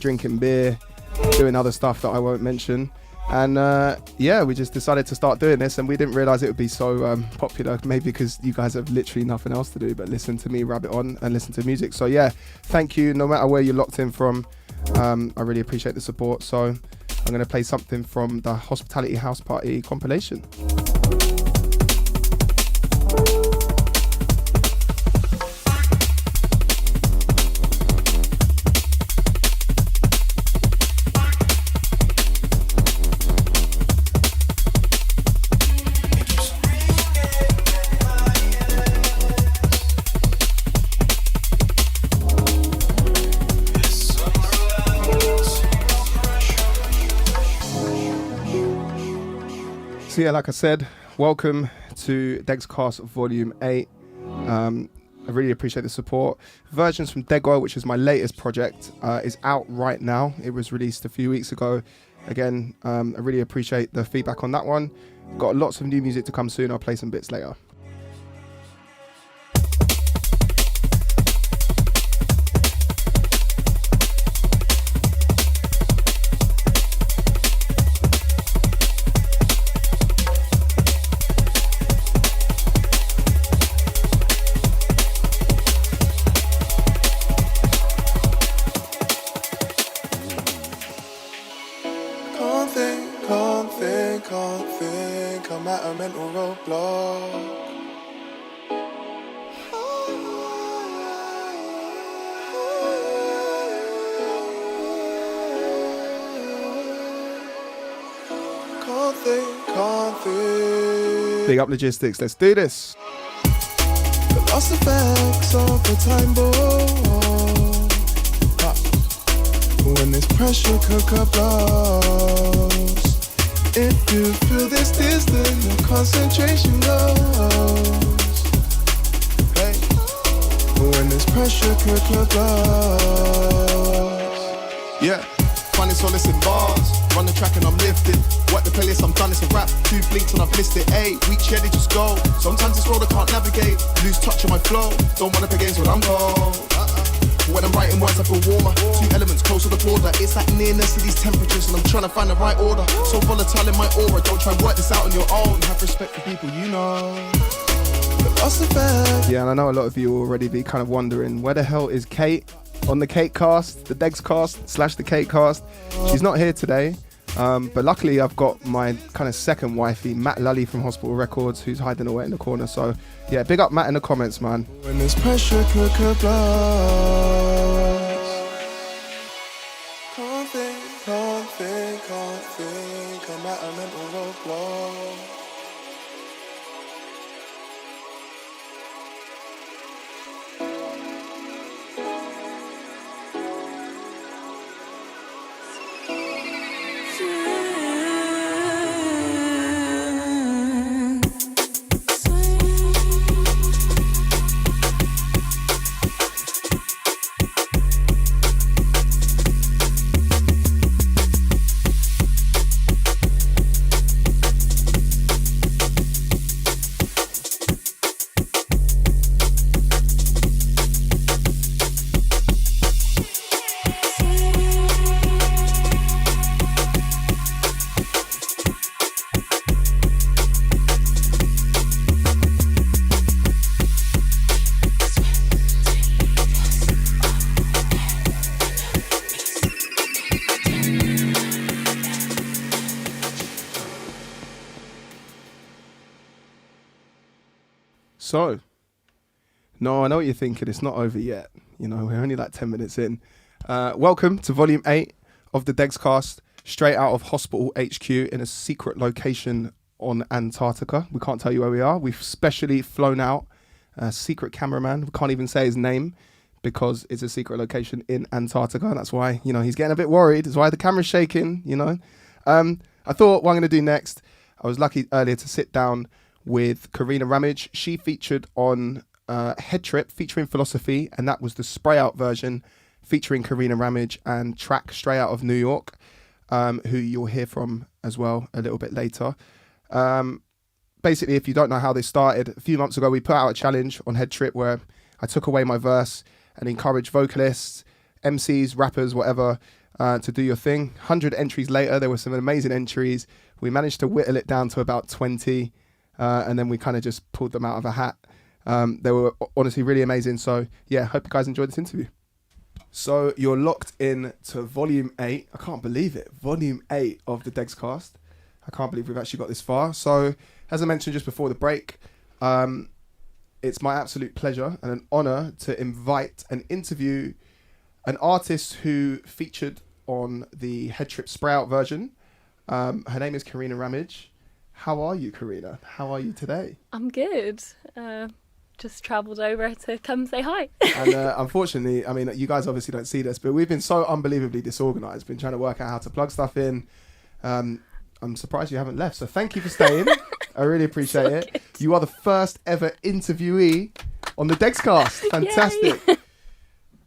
drinking beer, doing other stuff that I won't mention. And yeah, we just decided to start doing this, and we didn't realize it would be so popular, maybe because you guys have literally nothing else to do but listen to me rabbit on and listen to music. So yeah, thank you, no matter where you're locked in from. I really appreciate the support. So I'm going to play something from the Hospitality House Party compilation. So yeah, like I said, welcome to Degscast Volume 8. I really appreciate the support. Versions From Ndegwa, which is my latest project, is out right now. It was released a few weeks ago. Again, I really appreciate the feedback on that one. Got lots of new music to come soon. I'll play some bits later. Big up logistics, let's do this. The lost effects of the time bomb. When this pressure cooker blows, if you feel this distance, your concentration goes. Hey, when this pressure cooker blows. Yeah, finding solace in bars. Run the track and I'm lifted. Work the playlist, I'm done, it's a rap. 2 blinks and I've listed. Ayy, weak they just go. Sometimes this road I can't navigate. Lose touch of my flow. Don't wanna play games when I'm gone. When I'm writing words I feel warmer. 2 elements close to the border. It's like nearness to these temperatures, and I'm trying to find the right order. So volatile in my aura. Don't try and work this out on your own. Have respect for people you know. Yeah, and I know a lot of you will already be kind of wondering, where the hell is Kate on the Kate cast, the Degscast / the Kate cast? She's not here today. But luckily I've got my kind of second wifey, Matt Lully from Hospital Records, who's hiding away in the corner. So yeah, big up Matt in the comments, man. When this pressure cooker blows, can't think, I'm at a mental roadblock. So, no, I know what you're thinking. It's not over yet. You know, we're only like 10 minutes in. Welcome to Volume 8 of the Degscast, straight out of Hospital HQ in a secret location on Antarctica. We can't tell you where we are. We've specially flown out a secret cameraman. We can't even say his name because it's a secret location in Antarctica. That's why, you know, he's getting a bit worried. That's why the camera's shaking, you know. I thought what I'm going to do next, I was lucky earlier to sit down with Karina Ramage. She featured on Head Trip featuring Philosophy, and that was the spray out version featuring Karina Ramage and track Straight Out of New York, who you'll hear from as well a little bit later. Basically, if you don't know how this started, a few months ago we put out a challenge on Head Trip where I took away my verse and encouraged vocalists, MCs, rappers, whatever, to do your thing. 100 entries later, there were some amazing entries. We managed to whittle it down to about 20, and then we kind of just pulled them out of a hat. They were honestly really amazing. So yeah, hope you guys enjoyed this interview. So you're locked in to volume 8. I can't believe it. Volume 8 of the Degscast. I can't believe we've actually got this far. So as I mentioned just before the break, it's my absolute pleasure and an honour to invite and interview an artist who featured on the Head Trip Spray Out version. Her name is Karina Ramage. How are you, Karina? How are you today? I'm good. Just travelled over to come say hi. And unfortunately, I mean, you guys obviously don't see this, but we've been so unbelievably disorganised, been trying to work out how to plug stuff in. I'm surprised you haven't left, so thank you for staying. I really appreciate it. Good. You are the first ever interviewee on the Dexcast. Fantastic. Yay.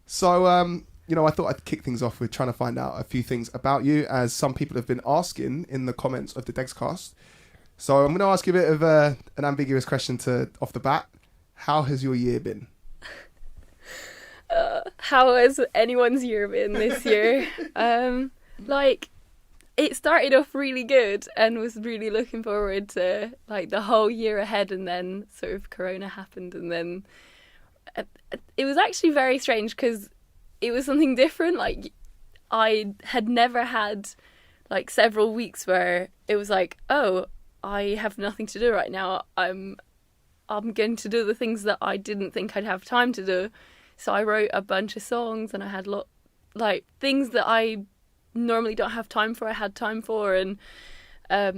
So, I thought I'd kick things off with trying to find out a few things about you, as some people have been asking in the comments of the Dexcast. So I'm going to ask you a bit of an ambiguous question off the bat. How has your year been? How has anyone's year been this year? It started off really good and was really looking forward to the whole year ahead, and then sort of Corona happened, and then it was actually very strange because it was something different. I had never had several weeks where it was oh, I have nothing to do right now. I'm going to do the things that I didn't think I'd have time to do. So I wrote a bunch of songs, and I had things that I normally don't have time for, I had time for. And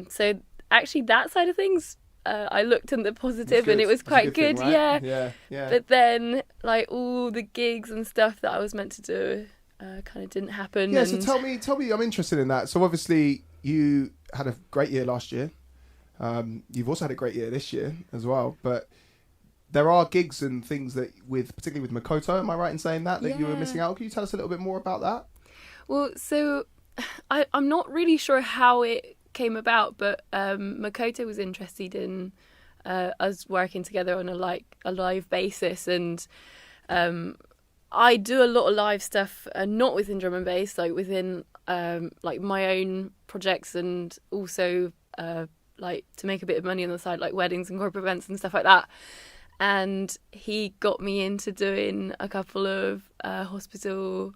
so actually that side of things, I looked in the positive, and it was quite good. Thing, right? Yeah. But then all the gigs and stuff that I was meant to do kind of didn't happen. Yeah, so tell me, I'm interested in that. So obviously you had a great year last year. You've also had a great year this year as well, but there are gigs and things that particularly with Makoto, am I right in saying that you were missing out? Can you tell us a little bit more about that? Well, so I'm not really sure how it came about, but Makoto was interested in us working together on a live basis, and I do a lot of live stuff, not within drum and bass, within my own projects, and also to make a bit of money on the side, weddings and corporate events and stuff like that. And he got me into doing a couple of hospital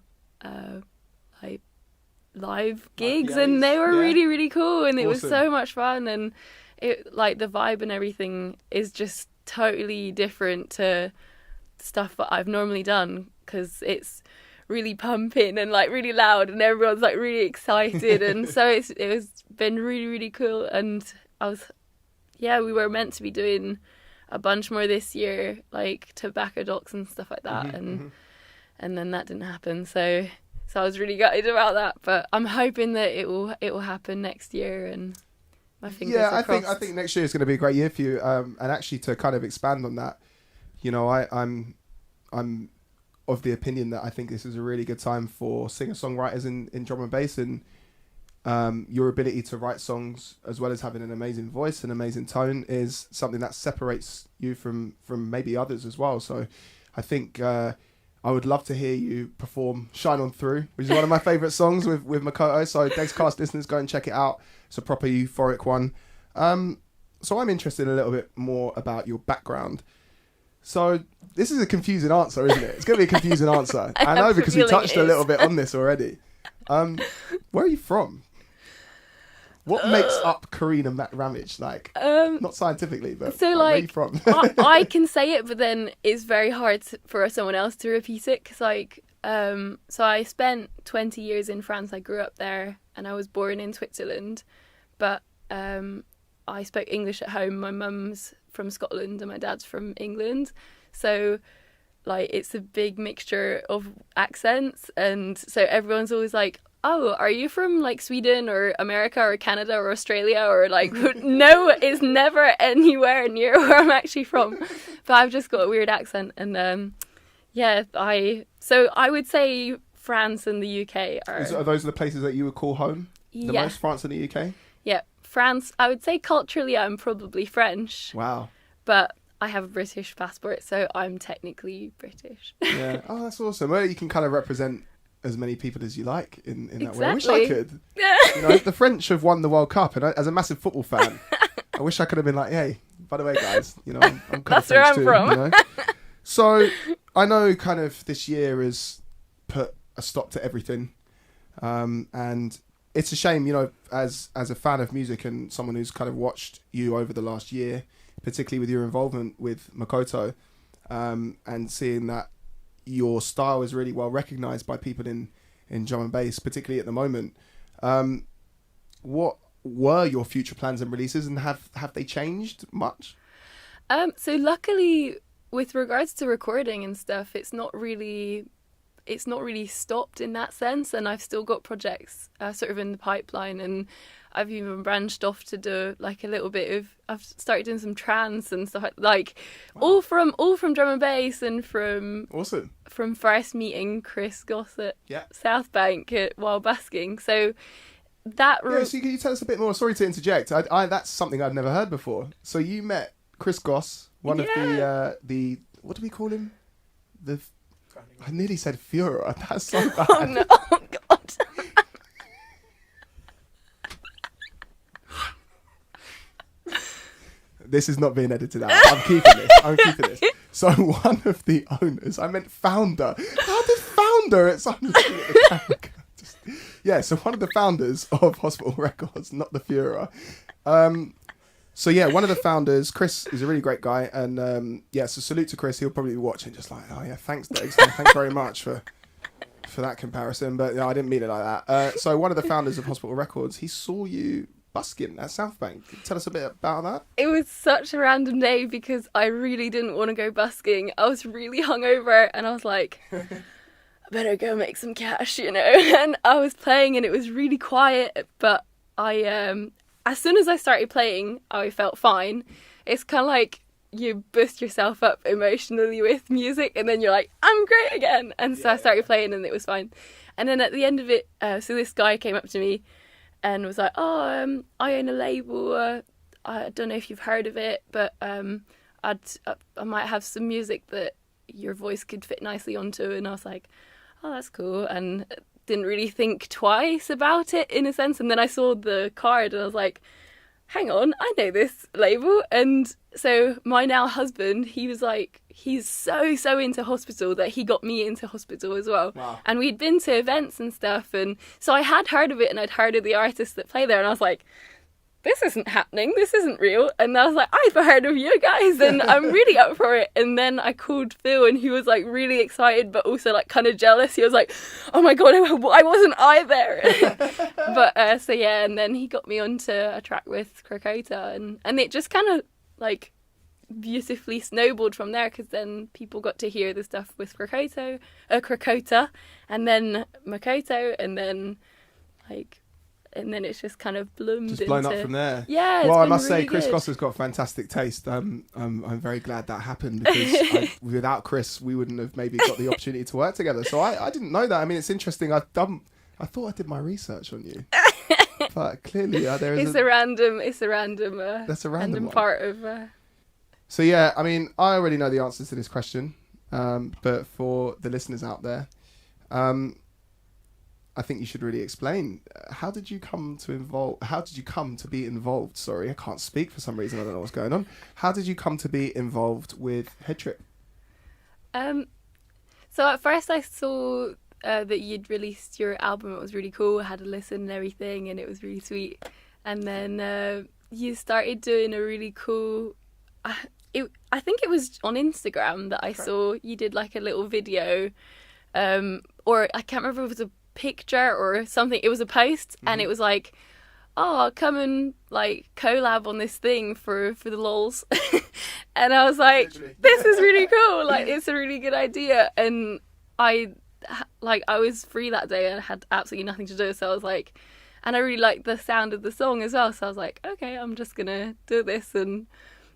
live gigs, and they were really, really cool, and it was so much fun, and it the vibe and everything is just totally different to stuff that I've normally done, because it's really pumping and really loud, and everyone's really excited, and so it was been really, really cool. And we were meant to be doing a bunch more this year, tobacco docs and stuff like that, and then that didn't happen. So I was really gutted about that, but I'm hoping that it will happen next year, and my fingers are crossed. I think next year is going to be a great year for you. And actually, to kind of expand on that, I'm of the opinion that I think this is a really good time for singer-songwriters in drum and bass, and your ability to write songs as well as having an amazing voice and amazing tone is something that separates you from maybe others as well. So I think I would love to hear you perform Shine On Through, which is one of my favourite songs with Makoto. So Degscast listeners, go and check it out. It's a proper euphoric one. So I'm interested in a little bit more about your background. So this is a confusing answer, isn't it? It's going to be a confusing answer. I know, because we touched a little bit on this already. Where are you from? What makes up Karina Ramage? Not scientifically, but where are you from? I can say it, but then it's very hard for someone else to repeat it. Because so I spent 20 years in France. I grew up there, and I was born in Switzerland. But I spoke English at home. My mum's from Scotland and my dad's from England. So it's a big mixture of accents, and so everyone's always oh, are you from Sweden or America or Canada or Australia or no, it's never anywhere near where I'm actually from, but I've just got a weird accent. And I would say France and the UK are those the places that you would call home the most, France and the UK? Yeah, France. I would say culturally I'm probably French. Wow. But I have a British passport, so I'm technically British. Yeah. Oh, that's awesome. Well, you can kind of represent as many people as you like in that Exactly. way. I wish I could. You know, the French have won the World Cup, and as a massive football fan, I wish I could have been like, hey, by the way, guys, you know, I'm kind That's of French where I'm too, from. you know? So I know kind of this year has put a stop to everything, and it's a shame, you know, as a fan of music and someone who's kind of watched you over the last year, particularly with your involvement with Makoto, and seeing that your style is really well recognised by people in drum and bass, particularly at the moment. What were your future plans and releases, and have they changed much? So luckily, with regards to recording and stuff, it's not really stopped in that sense, and I've still got projects sort of in the pipeline, and I've even branched off to do like a little bit of. I've started doing some trance and stuff like Wow. all from drum and bass, and from first meeting Chris Goss at South Bank while basking. So that. So can you tell us a bit more? Sorry to interject. I that's something I'd never heard before. So you met Chris Goss, one of the what do we call him? I nearly said Führer. That's so bad. Oh no! Oh God! This is not being edited out. I'm keeping this. So one of the owners, I meant founder. How did founder? It's I'm looking at the camera. So one of the founders of Hospital Records, not the Führer. So yeah, one of the founders, Chris, is a really great guy, and so salute to Chris. He'll probably be watching, just like, oh yeah, thanks, Degs, thanks very much for that comparison. But I didn't mean it like that. So one of the founders of Hospital Records, he saw you busking at South Bank. Tell us a bit about that. It was such a random day because I really didn't want to go busking. I was really hungover, and I was like, I better go make some cash, you know. And I was playing, and it was really quiet, but as soon as I started playing, I felt fine. It's kind of like you boost yourself up emotionally with music, and then you're like, I'm great again. And so I started playing, and it was fine. And then at the end of it, so this guy came up to me and was like, I own a label. I don't know if you've heard of it, but I might have some music that your voice could fit nicely onto. And I was like, oh, that's cool. And didn't really think twice about it in a sense, and then I saw the card and I was like, hang on, I know this label. And so my now husband, he was like, he's so into Hospital that he got me into Hospital as well. Wow. And we'd been to events and stuff, and so I had heard of it, and I'd heard of the artists that play there, and I was like, this isn't happening, this isn't real. And I was like, I've heard of you guys and I'm really up for it. And then I called Phil, and he was like really excited but also like kind of jealous. He was like, oh my God, why wasn't I there? But and then he got me onto a track with Krakota, and it just kind of like beautifully snowballed from there, because then people got to hear the stuff with Krakota, and then Makoto, and then it's just kind of bloomed. Just blown up from there. Yeah. Well, I must really say, Chris good. Goss has got fantastic taste. I'm very glad that happened, because without Chris, we wouldn't have maybe got the opportunity to work together. So I didn't know that. I mean, it's interesting. I thought I did my research on you, but clearly there is. It's a random. That's a random one. part of. So yeah, I mean, I already know the answers to this question, but for the listeners out there, I think you should really explain. How did you come to be involved? Sorry, I can't speak for some reason. I don't know what's going on. How did you come to be involved with Head Trip? So at first I saw that you'd released your album. It was really cool. I had a listen and everything, and it was really sweet. And then you started doing a really cool. I think it was on Instagram that I saw you did like a little video, or I can't remember if it was a picture or something. It was a post, and it was like, oh, come and like collab on this thing for the lols. And I was like, this is really cool, like it's a really good idea. And I was free that day and had absolutely nothing to do, so I was like, and I really liked the sound of the song as well, so I was like, okay, I'm just gonna do this and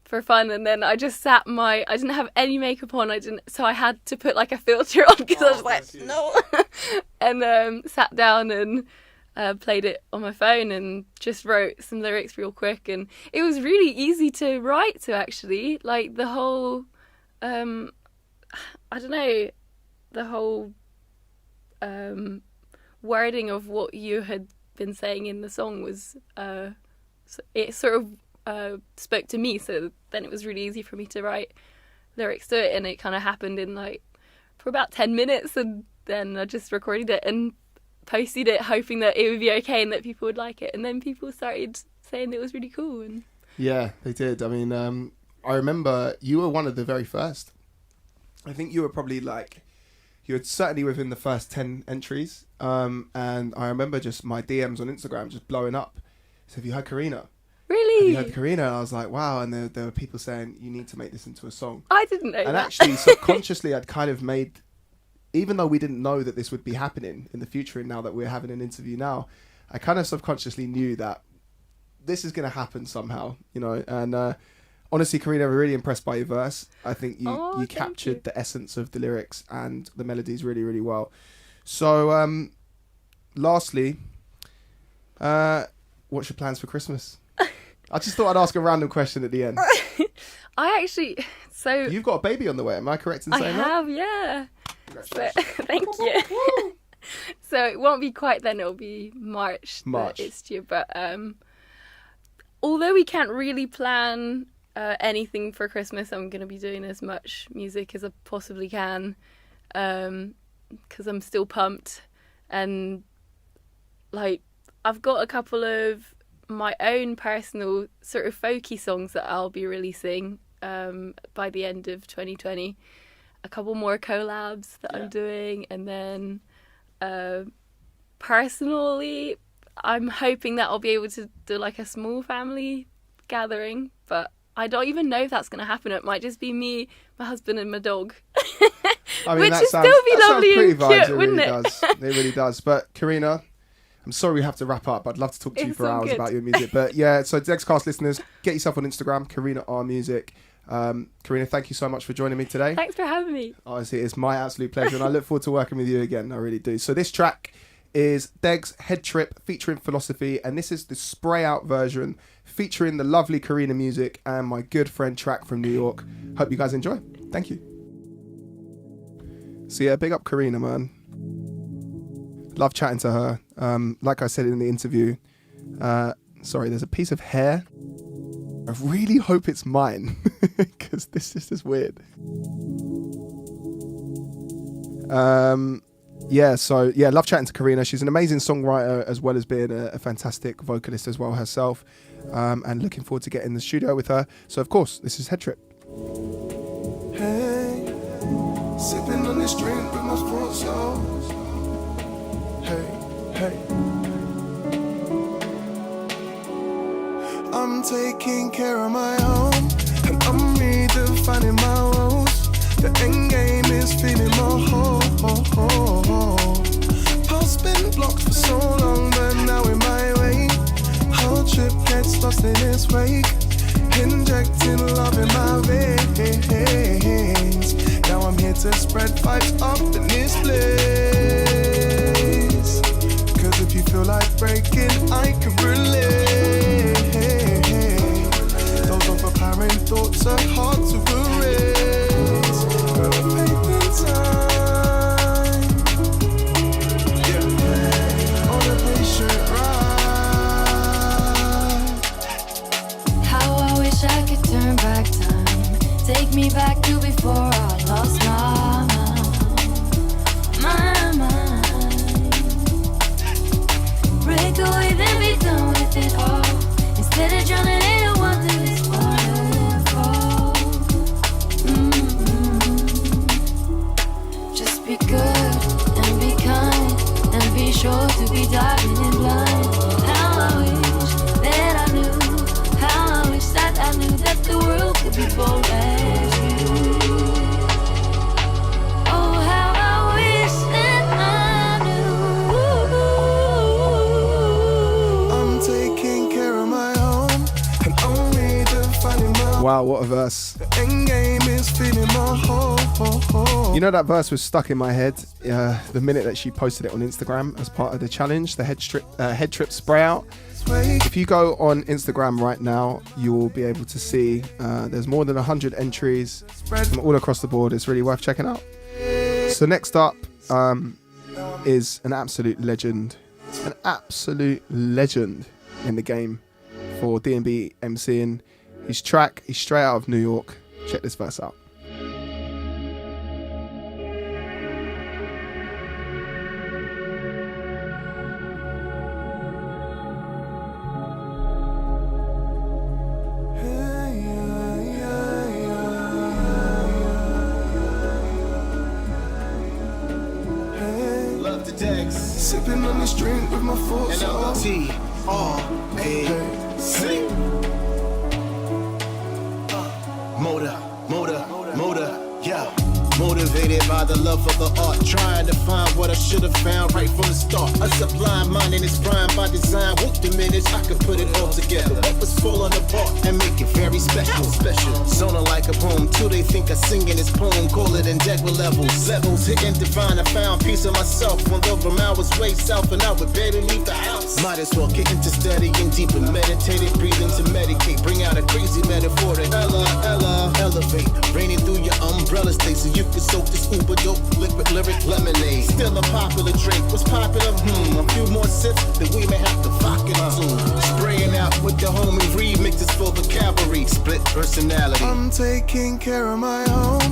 for fun. And then I just I didn't have any makeup on, so I had to put like a filter on, because I was like, no. And sat down and played it on my phone and just wrote some lyrics real quick, and it was really easy to write to, actually. Like the whole I don't know, the whole wording of what you had been saying in the song was it sort of spoke to me, so then it was really easy for me to write lyrics to it, and it kind of happened in like for about 10 minutes, and then I just recorded it and posted it hoping that it would be okay and that people would like it, and then people started saying it was really cool. And yeah, they did. I mean, I remember you were one of the very first. I think you were probably like, you were certainly within the first 10 entries, and I remember just my DMs on Instagram just blowing up. So have you heard Karina? Really? Have you heard Karina? And I was like, wow. And there were people saying, you need to make this into a song. I didn't know and that. Actually, subconsciously, I'd kind of made, even though we didn't know that this would be happening in the future, and now that we're having an interview now, I kind of subconsciously knew that this is going to happen somehow, you know. And honestly, Karina, I'm really impressed by your verse. I think you captured the essence of the lyrics and the melodies really, really well. So, lastly, what's your plans for Christmas? I just thought I'd ask a random question at the end. You've got a baby on the way, am I correct in saying that? I have, yeah. So, thank you. So it won't be quite then, it'll be March. That it's due. But although we can't really plan anything for Christmas, I'm going to be doing as much music as I possibly can, because I'm still pumped. And like, I've got a couple of my own personal sort of folky songs that I'll be releasing by the end of 2020. A couple more collabs that I'm doing, and then personally I'm hoping that I'll be able to do like a small family gathering, but I don't even know if that's going to happen. It might just be me, my husband and my dog. I mean, which would still be lovely and cute, wouldn't it? It really does. But Karina, I'm sorry we have to wrap up. I'd love to talk to you for hours about your music. But yeah, so Degscast listeners, get yourself on Instagram, Karina R Music. Karina, thank you so much for joining me today. Thanks for having me. Honestly, it's my absolute pleasure, and I look forward to working with you again. I really do. So this track is Degs Head Trip featuring Philosophy, and this is the spray out version featuring the lovely Karina Music and my good friend Track from New York. Hope you guys enjoy. Thank you. So yeah, big up Karina, man. Love chatting to her. Like I said in the interview, sorry, there's a piece of hair. I really hope it's mine, because this is weird. Love chatting to Karina. She's an amazing songwriter as well as being a fantastic vocalist as well herself, and looking forward to getting in the studio with her. So of course, this is Head Trip. Hey, sipping on this drink with my thoughts lost. Hey, I'm taking care of my own, and I'm redefining my roles. The end game is feeling more whole. Pulse been blocked for so long, but now in my way. Whole trip gets lost in its wake. Injecting love in my veins. Now I'm here to spread vibes up in this place. Cause if you feel like breaking, I can relate. Those overpowering thoughts are hard to erase. Got faith in time. Yeah. On a patient ride. How I wish I could turn back time. Take me back to before I lost my mind. Break away, then be done with it all. Instead of drowning in a wondrous waterfall. Just be good and be kind and be sure to be diving in blind. How I wish that I knew. How I wish that I knew that the world could be bold as you. Oh, how I wish that I knew. I'm taking care of my own, and only defining my. Wow, what a verse. The end game is feeling more whole. You know, that verse was stuck in my head the minute that she posted it on Instagram as part of the challenge, the Head Trip Spray Out. If you go on Instagram right now, you will be able to see there's more than 100 entries from all across the board. It's really worth checking out. So next up, is an absolute legend in the game for D&B MCing. His track is straight out of New York. Check this verse out. Sipping on this drink with my folks. T-R-A-C. Motor, yeah. Motivated by the love of the art, trying to find what I should have found right from the start. A sublime mind in its prime by design won't diminish. I could put it all together. What was falling apart and make it very special. Sounding like a poem, too. They think I sing in this poem. Call it Ndegwa levels hitting divine. I found peace in myself. Although from hours way south and I would barely leave the house. Might as well get into studying deeper, meditated, breathing to medicate. Bring out a crazy metaphor to Ella, elevate. Raining through your umbrella state so you can soak this uber dope liquid lyric lemonade. Still a popular drink. What's popular? A few more sips, then we may have to vodka soon. Spraying out with the homie remixes for the cavalry. Split personality. I'm taking care of my own,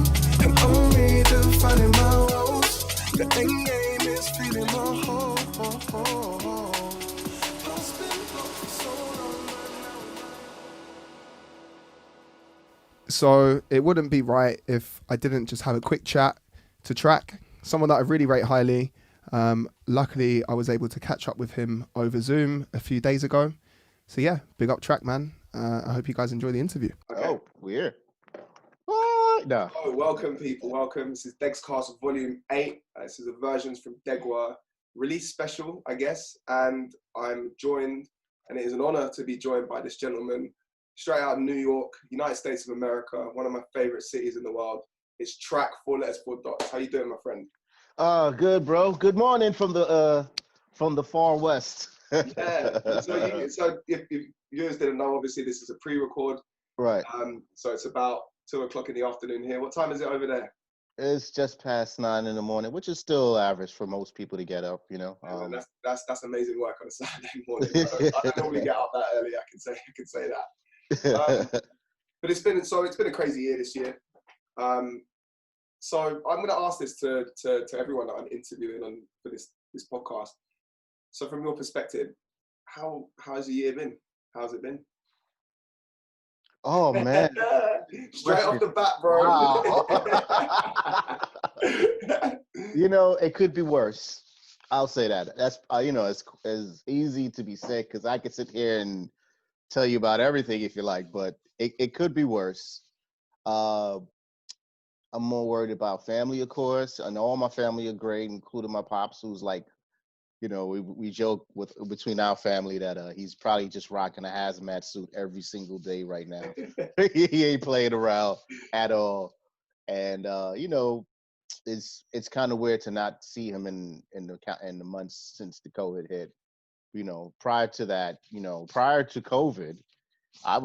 and only defining my roles. The end game is feeling my whole. So it wouldn't be right if I didn't just have a quick chat to Track, someone that I really rate highly. Luckily, I was able to catch up with him over Zoom a few days ago. So yeah, big up Track, man. I hope you guys enjoy the interview. Okay. Oh, weird. What? No. Oh, welcome, people. Welcome. This is Degscast Volume 8. This is a Versions From Ndegwa release special, I guess. And I'm joined, and it is an honor to be joined by this gentleman, straight out of New York, United States of America, one of my favorite cities in the world. It's Track, 4 letters, 4 dots. How you doing, my friend? Good, bro. Good morning from the far west. Yeah. So if viewers didn't know, obviously this is a pre-record. Right. So it's about 2 o'clock in the afternoon here. What time is it over there? It's just past 9 in the morning, which is still average for most people to get up, you know. That's amazing work on a Saturday morning. I don't normally get up that early. I can say that. But it's been a crazy year this year. So I'm going to ask this to everyone that I'm interviewing for this podcast. So from your perspective, how has the year been? How's it been? Oh man! Straight off the bat, bro. Wow. You know, it could be worse. I'll say that. That's it's easy to be sick because I could sit here and tell you about everything if you like, but it could be worse. I'm more worried about family, of course, and all my family are great, including my pops, who's like, you know, we joke between our family that he's probably just rocking a hazmat suit every single day right now. He ain't playing around at all, and you know, it's kind of weird to not see him in the months since the COVID hit. You know, prior to COVID, I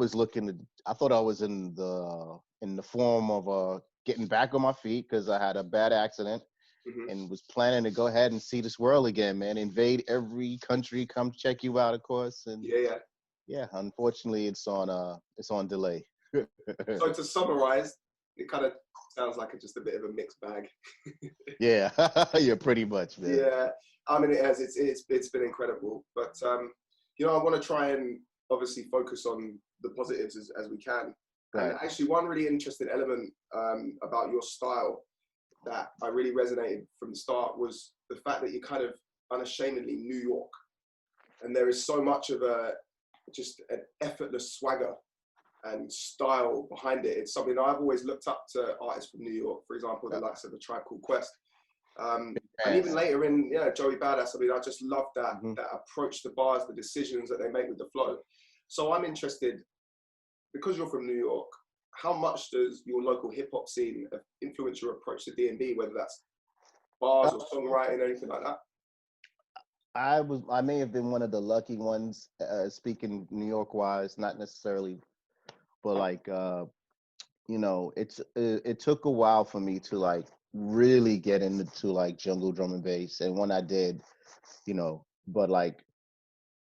thought I was in the form of getting back on my feet because I had a bad accident and was planning to go ahead and see this world again, man. Invade every country, come check you out, of course. And yeah. Unfortunately, it's on delay. So to summarize, it kind of sounds like just a bit of a mixed bag. Yeah, yeah, pretty much, man. Yeah. I mean, it has. It's been incredible, but you know, I want to try and obviously focus on the positives as we can. Right. And actually, one really interesting element about your style that I really resonated from the start was the fact that you're kind of unashamedly New York, and there is so much of just an effortless swagger and style behind it. It's something I've always looked up to artists from New York, for example, the likes of A Tribe Called Quest. And even later in Joey Badass, I mean, I just love that approach to bars, the decisions that they make with the flow. So I'm interested, because you're from New York, how much does your local hip hop scene influence your approach to D&B, whether that's bars or songwriting or anything like that? I may have been one of the lucky ones, speaking New York wise, not necessarily, but like you know, it took a while for me to like really get into like jungle drum and bass. And when I did, but like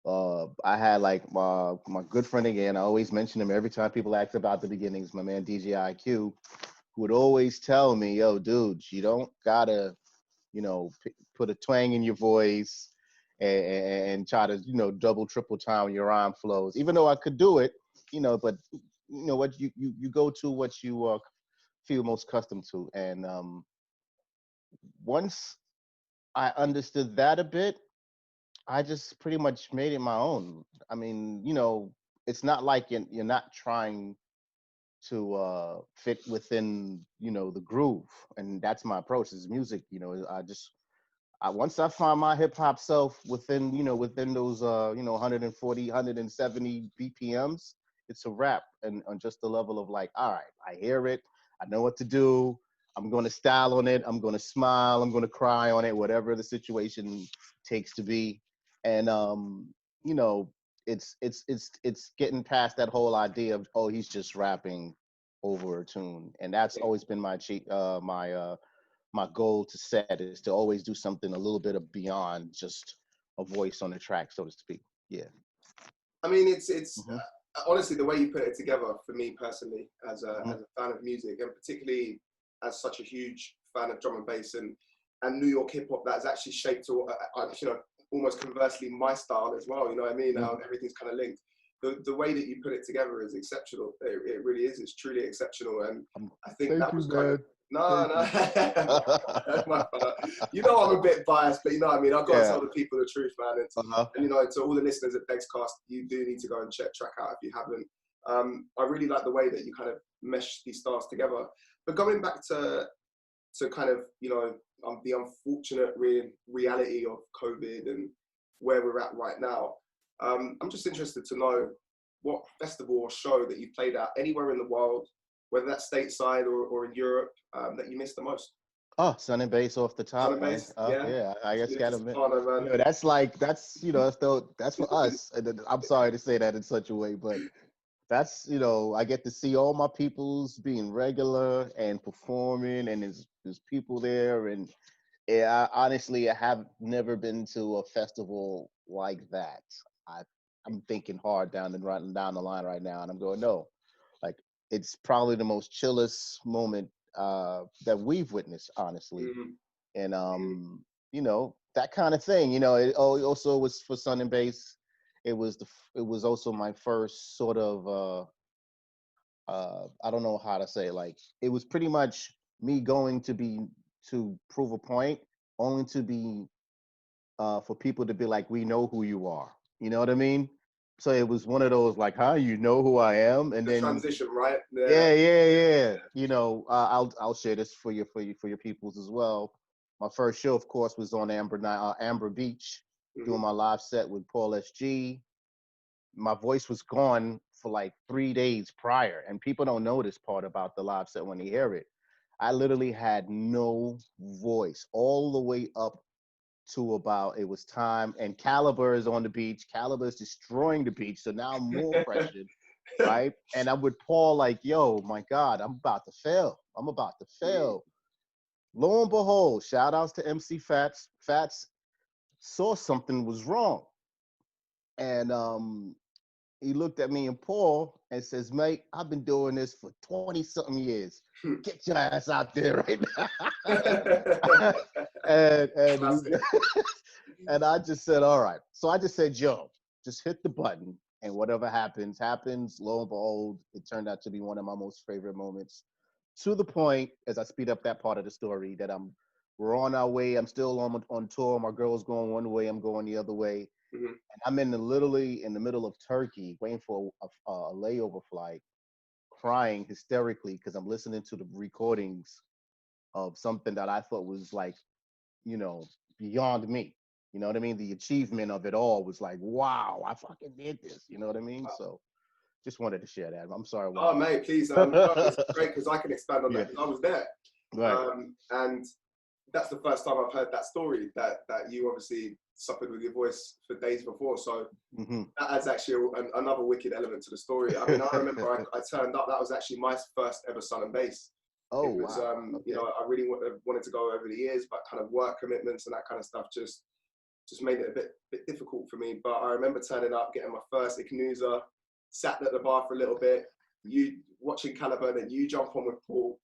I had like my good friend again. I always mention him every time people ask about the beginnings. My man DJ IQ, who would always tell me, "Yo, dude, you don't gotta, put a twang in your voice and try to, double, triple time your rhyme flows." Even though I could do it, but what you go to what you feel most accustomed to. And once I understood that a bit, I just pretty much made it my own. I mean, it's not like you're not trying to fit within, the groove. And that's my approach is music. Once I find my hip hop self within those 140, 170 BPMs, it's a wrap. And on just the level of like, all right, I hear it, I know what to do. I'm going to style on it. I'm going to smile. I'm going to cry on it, whatever the situation takes to be. And it's getting past that whole idea of, oh, he's just rapping over a tune. And that's always been my goal to set, is to always do something a little bit of beyond just a voice on the track, so to speak. Yeah. I mean, it's honestly, the way you put it together, for me personally, as a fan of music, and particularly as such a huge fan of drum and bass and New York hip hop, that's actually shaped, almost conversely my style as well. You know what I mean? Now everything's kind of linked. The way that you put it together is exceptional. It really is. It's truly exceptional, and I think that was kind of. No. That's my fault. I'm a bit biased, but you know what I mean? I've got to tell the people the truth, man. And to all the listeners at Dexcast, you do need to go and check track out if you haven't. I really like the way that you kind of mesh these styles together. But going back to kind of, the unfortunate reality of COVID and where we're at right now, I'm just interested to know what festival or show that you played at anywhere in the world, whether that's stateside or in Europe, that you missed the most. Oh, Sun and Bass off the top. Sun and Bass, yeah. I just got to admit, that's for us. And I'm sorry to say that in such a way, but that's, I get to see all my peoples being regular and performing, and there's people there. And honestly, I have never been to a festival like that. I'm thinking hard down the line right now, and I'm going, no, like, it's probably the most chillest moment that we've witnessed, honestly. And that kind of thing. It also was for Sun and Bass. It was also my first sort of I don't know how to say it, like, it was pretty much me going to prove a point, only to be for people to be like, we know who you are. You know what I mean? So it was one of those like, huh, you know who I am, and then transition, right? Yeah. I'll share this for your peoples as well. My first show, of course, was on Amber Beach, doing my live set with Paul SG. My voice was gone for like 3 days prior, and people don't know this part about the live set when they hear it. I literally had no voice all the way up to about, it was time, and Caliber is on the beach. Caliber is destroying the beach, so now I'm more pressured, right? And I'm with Paul like, yo, my God, I'm about to fail. Lo and behold, shout outs to MC Fats. Fats saw something was wrong. And he looked at me and Paul and says, mate, I've been doing this for 20-something years. Get your ass out there right now. and I just said, all right. So I just said, yo, just hit the button, and whatever happens. Lo and behold, it turned out to be one of my most favorite moments, to the point, as I speed up that part of the story, that we're on our way. I'm still on tour. My girl's going one way, I'm going the other way. And I'm literally in the middle of Turkey, waiting for a layover flight, crying hysterically because I'm listening to the recordings of something that I thought was like, beyond me. You know what I mean? The achievement of it all was like, wow, I fucking did this. You know what I mean? Wow. So just wanted to share that. I'm sorry. Oh, mate, please. It's great because I can expand on that because I was there. Right. And that's the first time I've heard that story, that you obviously suffered with your voice for days before. So that adds actually another wicked element to the story. I mean, I remember I turned up. That was actually my first ever Sun and Bass. Oh, It was, wow. you Okay. know, I really wanted to go over the years, but kind of work commitments and that kind of stuff just made it a bit difficult for me. But I remember turning up, getting my first Ichnusa, sat at the bar for a little bit, you watching Caliber, then you jump on with Paul.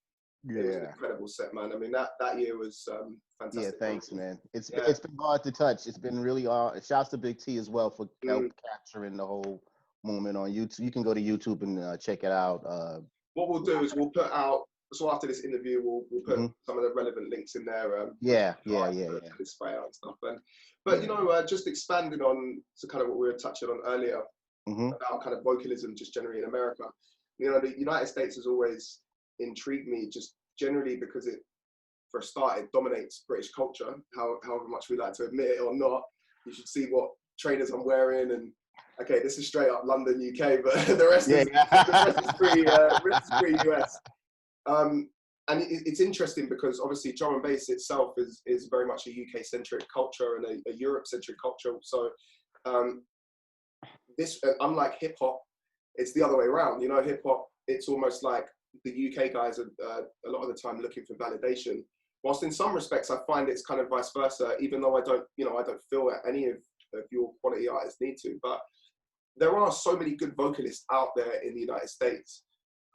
It was an Yeah. incredible set, man. I mean, that year was Yeah, fantastic. thanks, man. Yeah. It's been hard to touch. It's been really hard. Shouts to Big T as well for Mm. capturing the whole moment on YouTube. You can go to YouTube and check it out. What we'll do is we'll put out, so after this interview, we'll put Mhm. some of the relevant links in there. Yeah. To this fire and stuff. But you know, just expanding on to kind of what we were touching on earlier about kind of vocalism just generally in America. You know, the United States has always intrigued me just generally because it, for a start, it dominates British culture, however much we like to admit it or not. You should see what trainers I'm wearing, and okay, this is straight up London, UK, but the rest is pretty US. And it's interesting because obviously drum and bass itself is very much a UK centric culture and a Europe centric culture. So this, unlike hip hop, it's the other way around. You know, hip hop, it's almost like the UK guys are a lot of the time looking for validation. Whilst in some respects, I find it's kind of vice versa, even though I don't feel that any of your quality artists need to. But there are so many good vocalists out there in the United States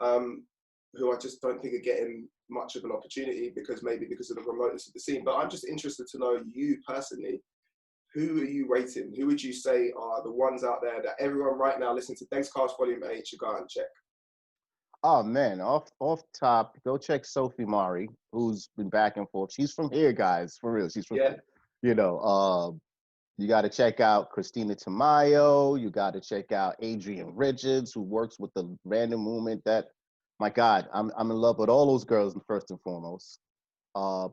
who I just don't think are getting much of an opportunity because of the remoteness of the scene. But I'm just interested to know, you personally, who are you rating? Who would you say are the ones out there that everyone right now listening to Dexcast Volume 8 should go out and check? Oh man, off top, go check Sophie Mari, who's been back and forth. She's from here, guys, for real. She's from here. You know, you got to check out Christina Tamayo. You got to check out Adrian Richards, who works with the Random Movement. That, my God, I'm in love with all those girls first and foremost.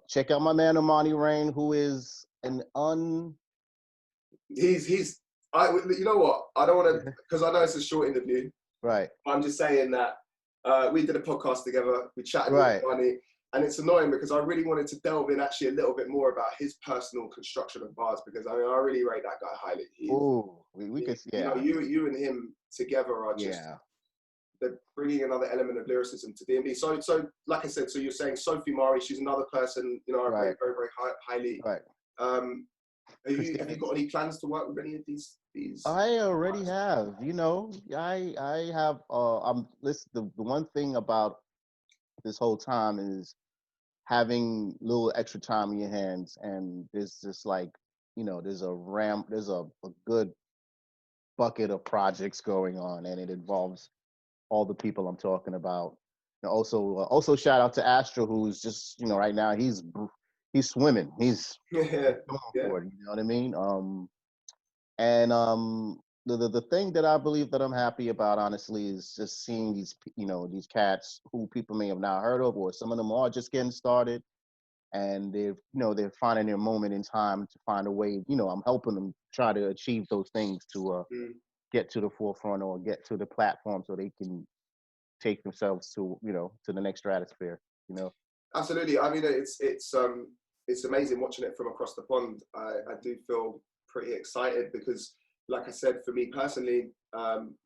Check out my man Amani Rain, who is an He's you know what? I don't want to, because I know it's a short interview. Right. I'm just saying that we did a podcast together. We chatted Right. with Money, and it's annoying because I really wanted to delve in actually a little bit more about his personal construction of bars, because I mean I really rate that guy highly. Ooh, we could, yeah. You know, you and him together are just they're bringing another element of lyricism to D&B. So like I said, so you're saying Sophie Mari, she's another person, you know, I rate very, very highly. Right. Have you got any plans to work with any of these? I already have. You know, I have. Listen. The one thing about this whole time is having a little extra time in your hands, and there's just like, you know, there's a good bucket of projects going on, and it involves all the people I'm talking about. And also shout out to Astro, who's just, you know, right now he's swimming. He's going for it. You know what I mean? The thing that I believe that I'm happy about, honestly, is just seeing these cats who people may have not heard of, or some of them are just getting started, and they're finding their moment in time to find a way. You know, I'm helping them try to achieve those things to get to the forefront or get to the platform so they can take themselves to the next stratosphere. You know. Absolutely. I mean, it's amazing watching it from across the pond. I do feel pretty excited because, like I said, for me personally,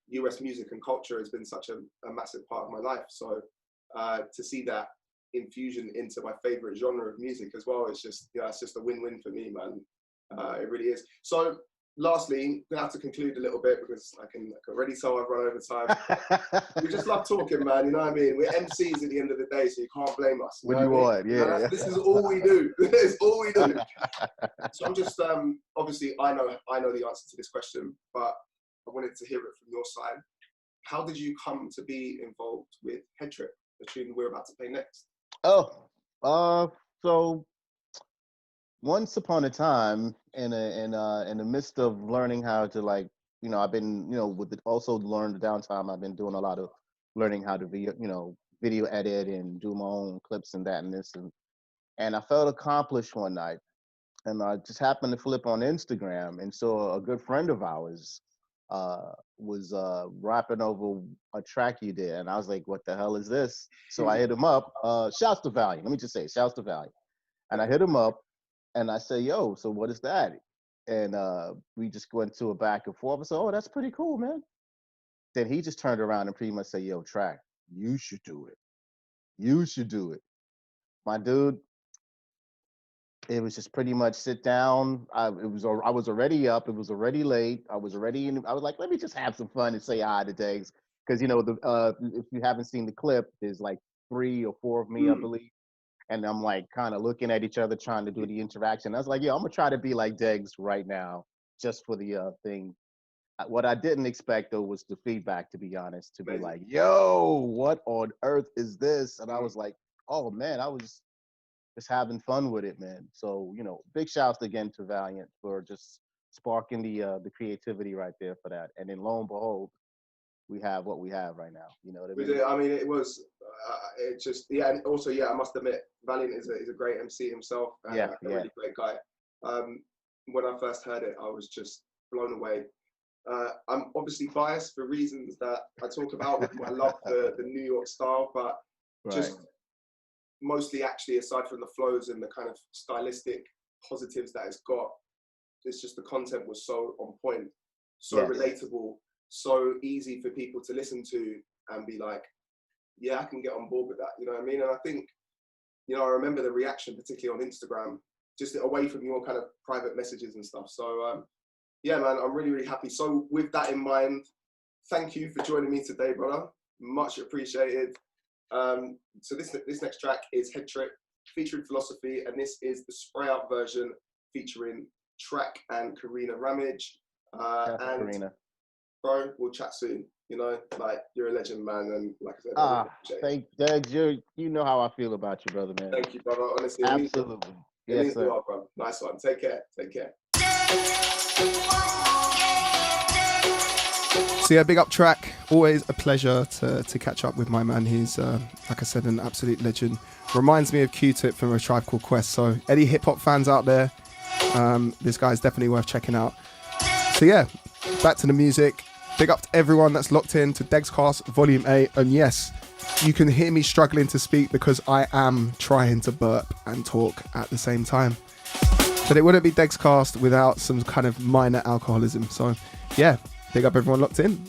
US music and culture has been such a massive part of my life. So to see that infusion into my favorite genre of music as well, it's just a win-win for me, man. It really is. So lastly, we have to conclude a little bit because I can already tell I've run over time. We just love talking, man. You know what I mean? We're MCs at the end of the day, so you can't blame us. What do you want? Yeah. This is all we do. It's all we do. So I'm just obviously I know the answer to this question, but I wanted to hear it from your side. How did you come to be involved with Head Trip, the tune we're about to play next? So once upon a time, in the midst of learning how to, like, you know, I've been, you know, also learn the downtime, I've been doing a lot of learning how to video edit and do my own clips and that and this, and I felt accomplished one night, and I just happened to flip on Instagram and saw a good friend of ours was rapping over a track you did, and I was like, what the hell is this? So I hit him up. Shouts to Valiant. Let me just say, shouts to Valiant. And I hit him up, and I said, yo, so what is that? And we just went to a back and forth. I said, oh, that's pretty cool, man. Then he just turned around and pretty much said, yo, Track, you should do it. You should do it. My dude, it was just pretty much sit down. I was already up. It was already late. I was like, let me just have some fun and say hi to Degs. Because, if you haven't seen the clip, there's like 3 or 4 of me, I believe. And I'm like kind of looking at each other, trying to do the interaction. I was like, I'm going to try to be like Degs right now, just for the thing. What I didn't expect, though, was the feedback, to be honest, to be like, yo, what on earth is this? And I was like, oh, man, I was just having fun with it, man. So, big shouts again to Valiant for just sparking the creativity right there for that. And then lo and behold, we have what we have right now. You know what I mean? We did. I mean, it was, it just, yeah. And also, I must admit, Valiant is a great MC himself. And a really great guy. When I first heard it, I was just blown away. I'm obviously biased for reasons that I talk about. I love the New York style, but just mostly actually, aside from the flows and the kind of stylistic positives that it's got, it's just the content was so on point, so relatable, so easy for people to listen to and be like, yeah, I can get on board with that. You know what I mean? And I think, I remember the reaction, particularly on Instagram, just away from your kind of private messages and stuff. So, yeah, man, I'm really, really happy. So with that in mind, thank you for joining me today, brother. Much appreciated. So this next track is Head Trip featuring Philosophy, and this is the spray out version featuring Track and Karina Ramage. And Karina. Bro, we'll chat soon. Like, you're a legend, man, and like I said, thank Degs. You know how I feel about you, brother, man. Thank you, brother. Honestly, absolutely. Yes, sir. Bro. Nice one. Take care. So yeah, big up Track. Always a pleasure to catch up with my man. He's, like I said, an absolute legend. Reminds me of Q-Tip from A Tribe Called Quest. So any hip hop fans out there, this guy's definitely worth checking out. So yeah, back to the music. Big up to everyone that's locked in to Degscast Volume 8. And yes, you can hear me struggling to speak because I am trying to burp and talk at the same time. But it wouldn't be Degscast without some kind of minor alcoholism. So yeah, big up everyone locked in.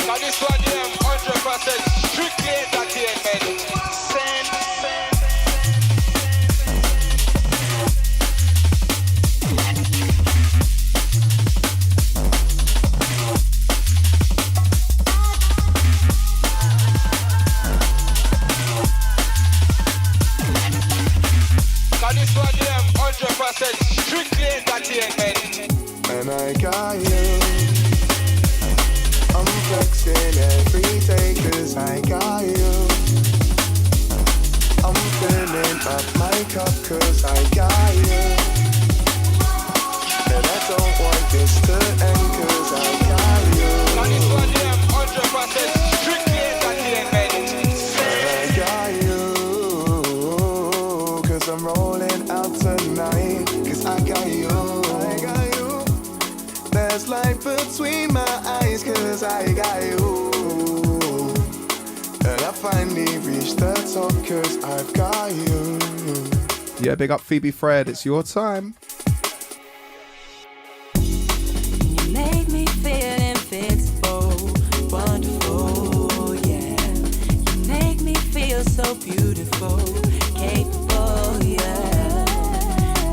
Now this one, 100% strictly entertainment. Now this one, 100% strictly entertainment. And I got you. I'm flexing every day 'cause I got you. I'm filling up my cup 'cause I got you. And I don't want this to end 'cause I got you. Now this one, 100% strictly entertainment. And I got you 'cause I'm rolling out tonight 'cause I got you. There's light between my eyes 'cause I got you. And I finally reached the top 'cause I've got you. Yeah, big up Phoebe Fred, it's your time. You make me feel invincible, wonderful, yeah. You make me feel so beautiful, capable, yeah.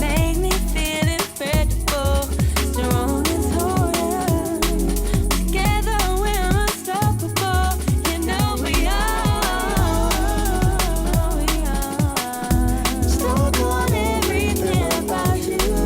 Make me feel incredible, strong and tall, yeah. Together we're unstoppable, you know we are. Stuck on everything about you.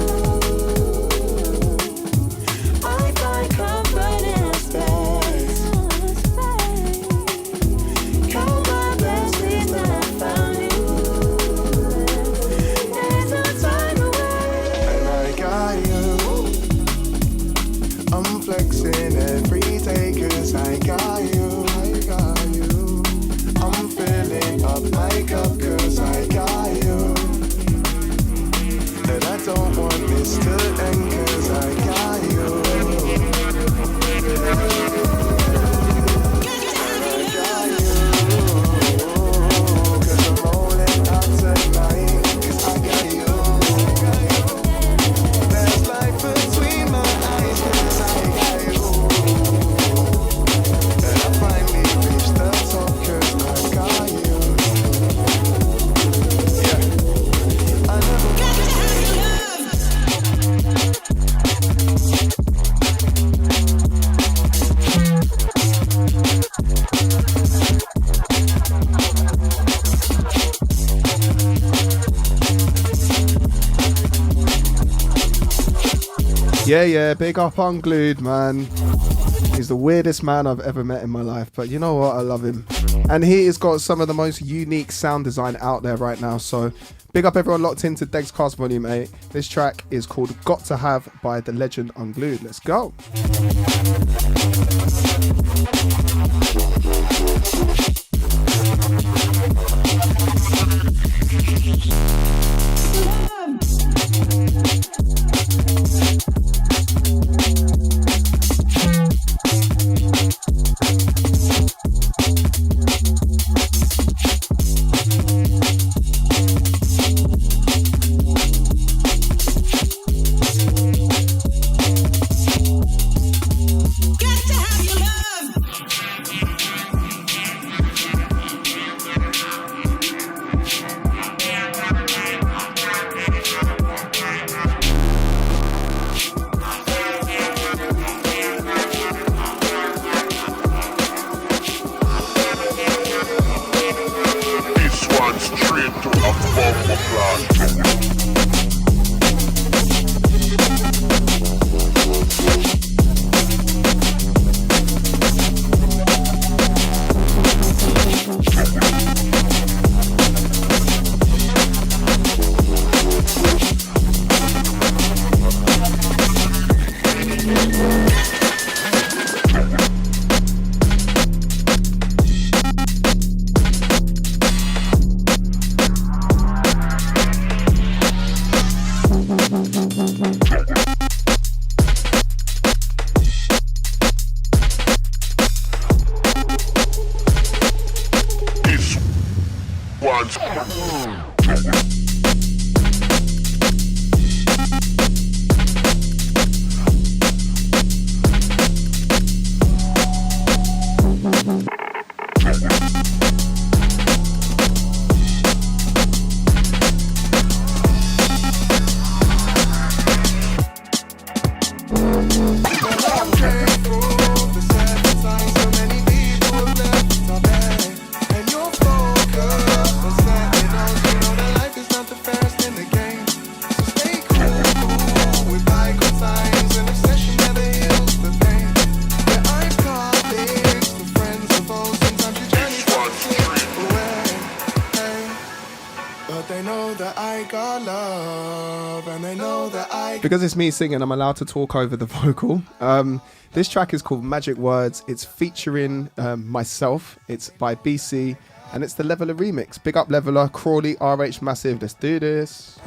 Yeah, big up Unglued, man. He's the weirdest man I've ever met in my life, but you know what? I love him. And he has got some of the most unique sound design out there right now, so big up everyone locked into Degscast Volume 8. This track is called Got to Have by the legend Unglued. Let's go. Because it's me singing, I'm allowed to talk over the vocal. This track is called Magic Words. It's featuring myself. It's by BC, and it's the Leveler remix. Big up Leveler, Crawley, RH Massive. Let's do this.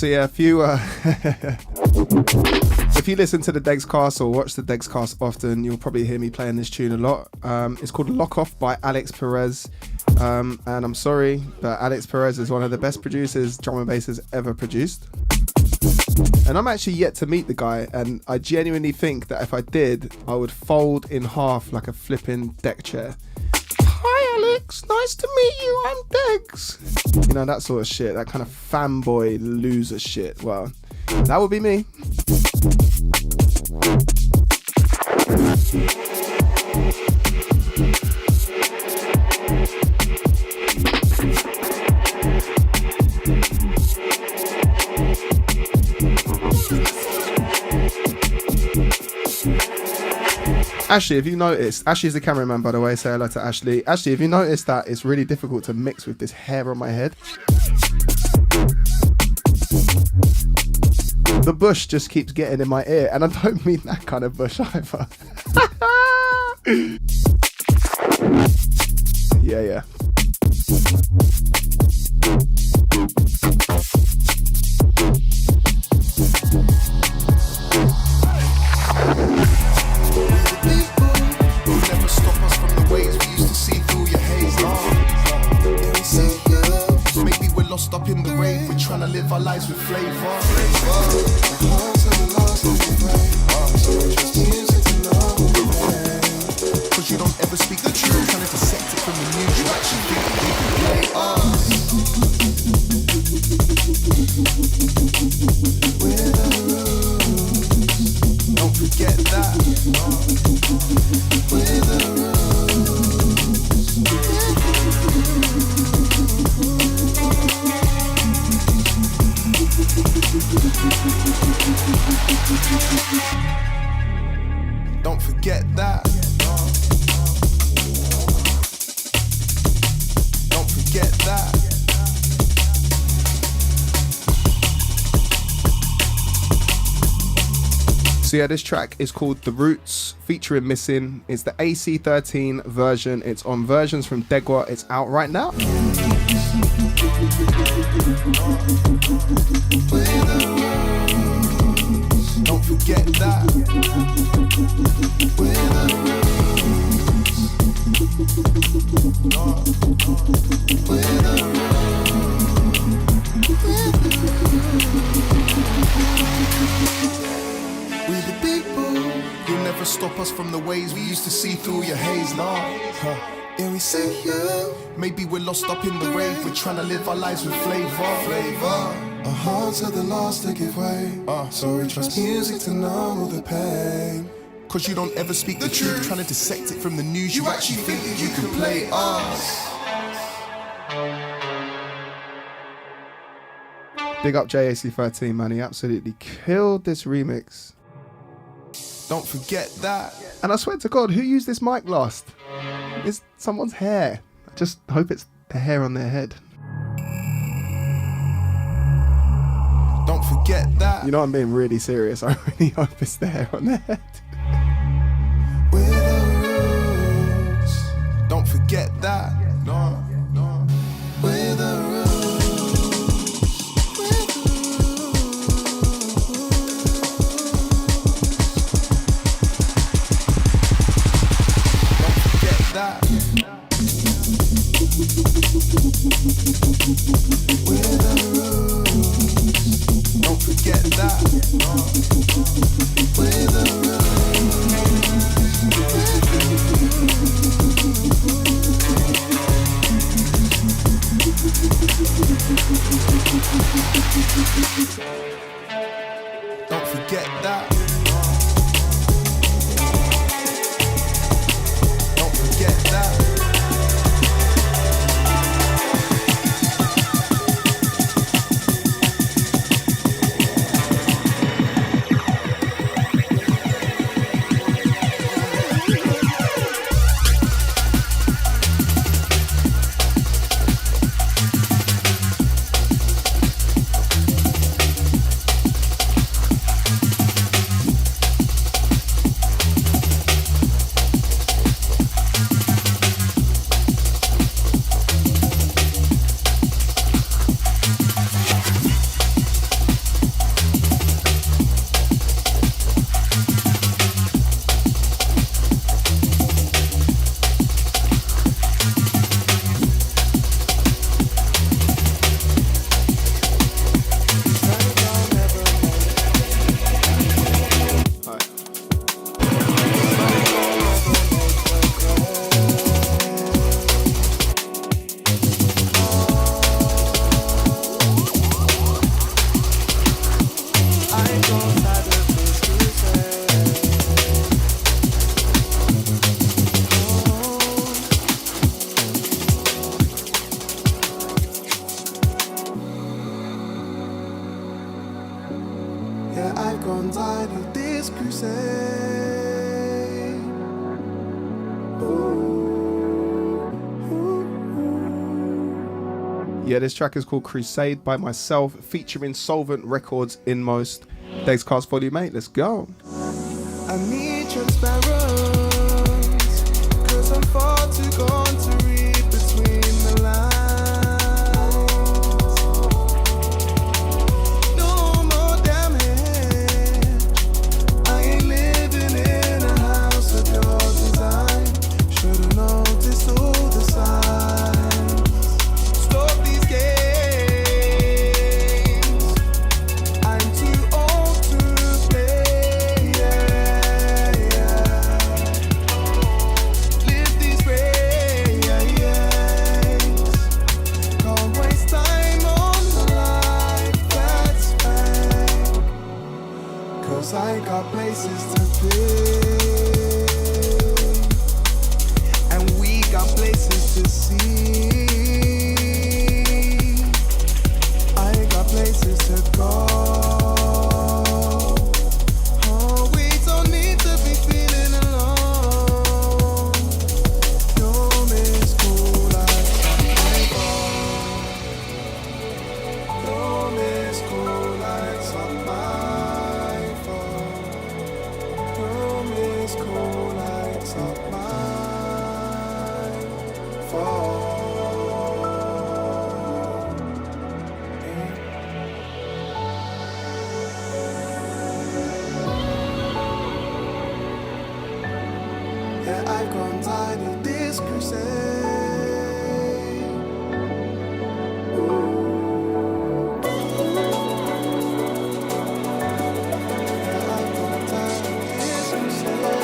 So yeah, if you listen to the Degscast or watch the Degscast often, you'll probably hear me playing this tune a lot. It's called Lock Off by Alex Perez. And I'm sorry, but Alex Perez is one of the best producers drum and bass has ever produced. And I'm actually yet to meet the guy, and I genuinely think that if I did, I would fold in half like a flipping deck chair. Hi Alex, nice to meet you, I'm Degs. You know, that sort of shit, that kind of fanboy loser shit. Well, that would be me. Ashley, have you noticed? Ashley's the cameraman, by the way. Say hello to Ashley. Ashley, have you noticed that it's really difficult to mix with this hair on my head? The bush just keeps getting in my ear, and I don't mean that kind of bush either. Yeah. Lost up in the rave, we're trying to live our lives with flavor. Cause you don't ever speak the truth, trying to dissect it from the news. You actually think you can play us. We're the rules. Don't forget that. We're the rules. Don't forget that. Don't forget that. So yeah, this track is called The Roots, featuring Missing. It's the AC13 version. It's on Versions From Ndegwa. It's out right now. Don't forget that. We're the rules. We're the rules. We the people. You'll never stop us from the ways we used to see through your haze, nah. Yeah, we see you. Maybe we're lost up in the rave. We're trying to live our lives with flavor. Our hearts are the last to give way. So we trust music to numb the pain. Cause you don't ever speak the truth, trying to dissect it from the news. You actually think that you can play us. Big up JAC13, man. He absolutely killed this remix. Don't forget that. And I swear to God, who used this mic last? It's someone's hair. I just hope it's the hair on their head. Don't forget that. You know I'm being really serious. I really hope it's the hair on their head. We're the rules. Don't forget that. No. We're the rules. Don't forget that. We're the rules. Don't forget that. We're the rules. Yeah, this track is called Crusade by myself, featuring Solvent Records Inmost. Degscast Volume 8, let's go. I need transparency, cause I'm far too gone to read between the lines. No more damage, I ain't living in a house of your design. Should've noticed all the signs. Stop these games, I'm too old to play, yeah, yeah. Live these ways, can't waste time on the life that's fake. Cause I got places to be, and we got places to see. I got places to go. Oh, we don't need to be feeling alone. No miss cool like I go. No miss cool like my fault. No miss cool like my fault. Yeah, I've gone tired of this crusade. Yeah, I've gone tired of this crusade.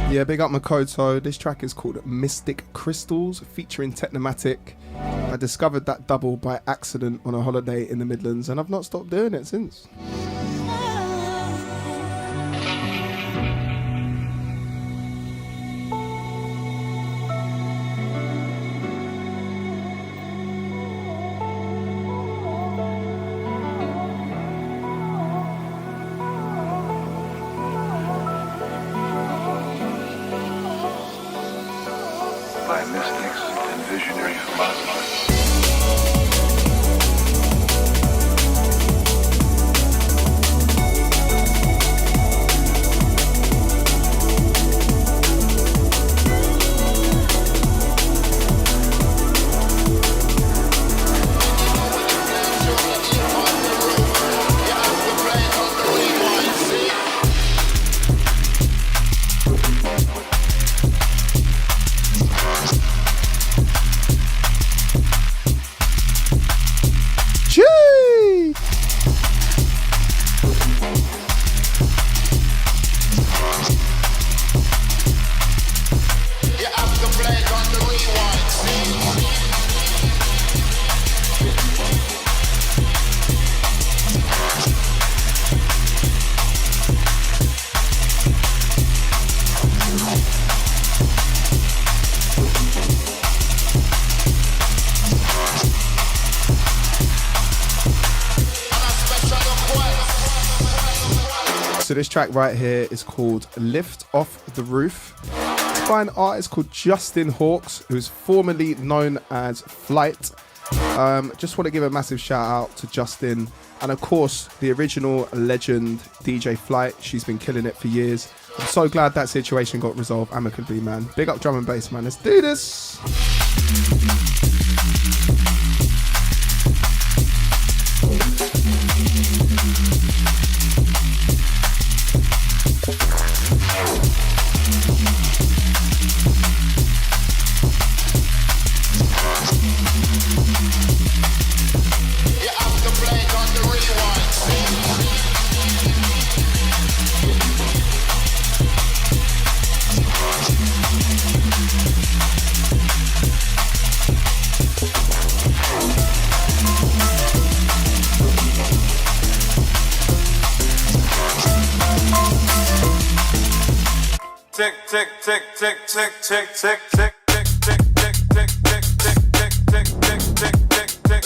Yeah, big up Makoto. This track is called Mystic Crystals, featuring Technomatic. I discovered that double by accident on a holiday in the Midlands, and I've not stopped doing it since. By mystics and visionary philosophers. So this track right here is called Lift Off the Roof. It's by an artist called Justin Hawkes, who's formerly known as Flight. Just want to give a massive shout out to Justin and of course the original legend DJ Flight. She's been killing it for years. I'm so glad that situation got resolved amicably, man. Big up drum and bass, man. Let's do this. Tick tick tick tick tick tick tick tick tick tick tick tick tick tick tick tick tick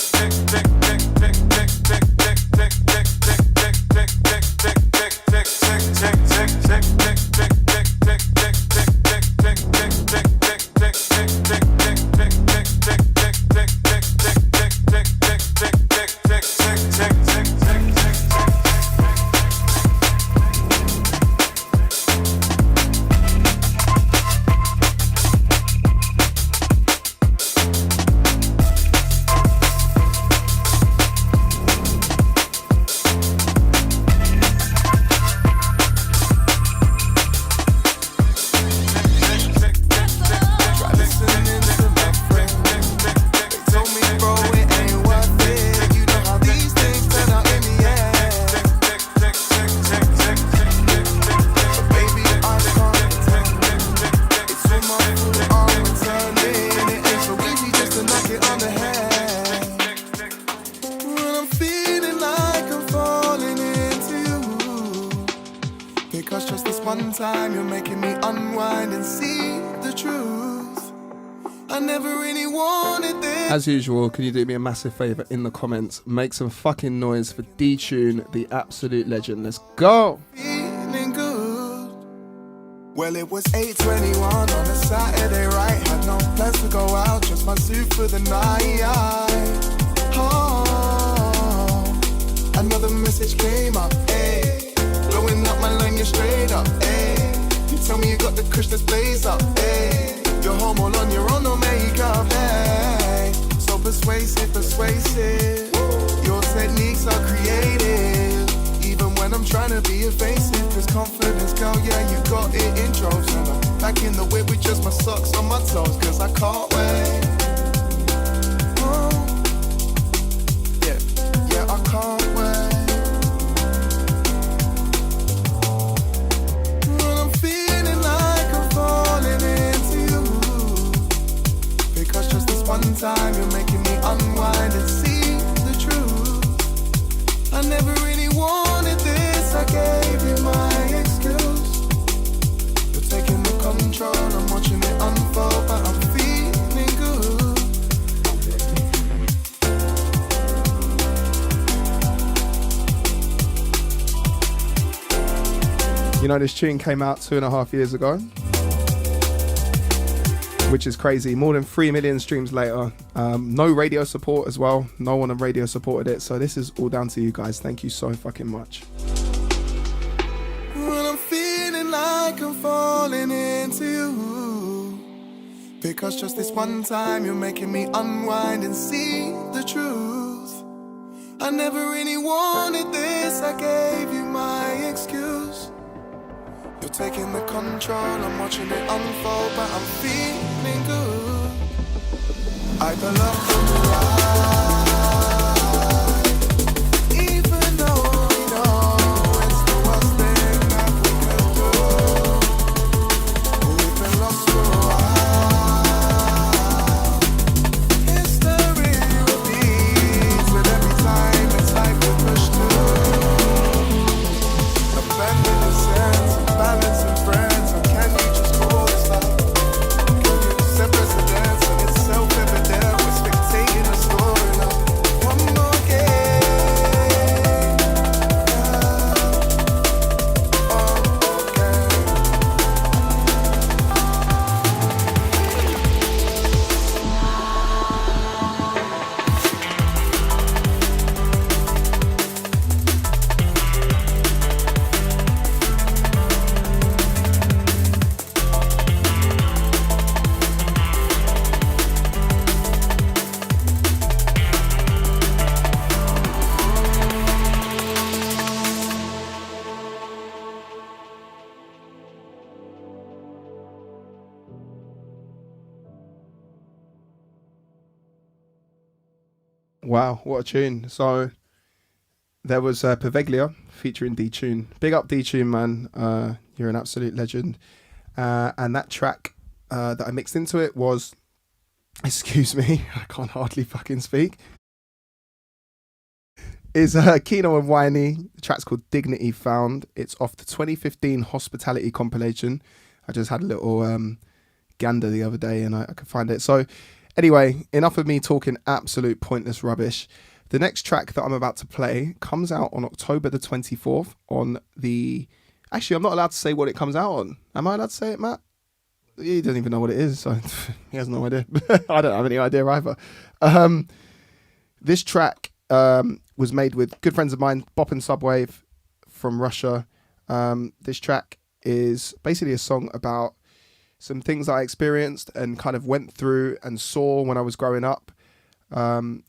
time you're making me unwind and see the truth. I never really wanted this. As usual, can you do me a massive favour in the comments? Make some fucking noise for D-Tune, the absolute legend. Let's go! Feeling good. Well, it was 8:21 on a Saturday, right? Had no plans to go out, just my suit for the night. Oh, another message came up, ayy. Blowing up my line, you're straight up, ayy. You tell me you got the kush, let's blaze up, ayy. You're home all on your own, no makeup, ayy. So persuasive, persuasive. Your techniques are creative. Even when I'm trying to be evasive, cause confidence, girl, yeah, you got it in droves. And I'm back in the whip with just my socks on my toes, cause I can't wait. Oh, yeah, I can't wait. Well, I'm feeling like I'm falling into you, because just this one time you're making me unwind and see the truth. I never really wanted this, I gave you my excuse. You're taking the control, I'm watching it unfold, but I'm feeling good. You know, this tune came out 2.5 years ago, which is crazy. More than 3 million streams later. No radio support as well. No one on radio supported it. So this is all down to you guys. Thank you so fucking much. Well, I'm feeling like I'm falling into you, because just this one time you're making me unwind and see the truth. I never really wanted this, I gave you my excuse. You're taking the control, I'm watching it unfold, but I'm feeling good. I pull up from the ride, even though we know it's the worst thing that we could do. We've been lost for a while. History repeats with every time it's like we're pushed to abandon the sense of balance and friends. Or can you just call this love? Can you set precedence and it's self-evident? We're spectating a story. Wow, what a tune. So there was Paveglia featuring D-Tune. Big up D-Tune, man. You're an absolute legend. And that track that I mixed into it was, excuse me, I can't hardly fucking speak, is Kino and Winey. The track's called Dignity Found. It's off the 2015 Hospitality compilation. I just had a little gander the other day and I could find it. So anyway, enough of me talking absolute pointless rubbish. The next track that I'm about to play comes out on October the 24th on the... Actually, I'm not allowed to say what it comes out on. Am I allowed to say it, Matt? He doesn't even know what it is, so he has no idea. I don't have any idea either. This track was made with good friends of mine, Bop and Subwave from Russia. This track is basically a song about some things I experienced and kind of went through and saw when I was growing up.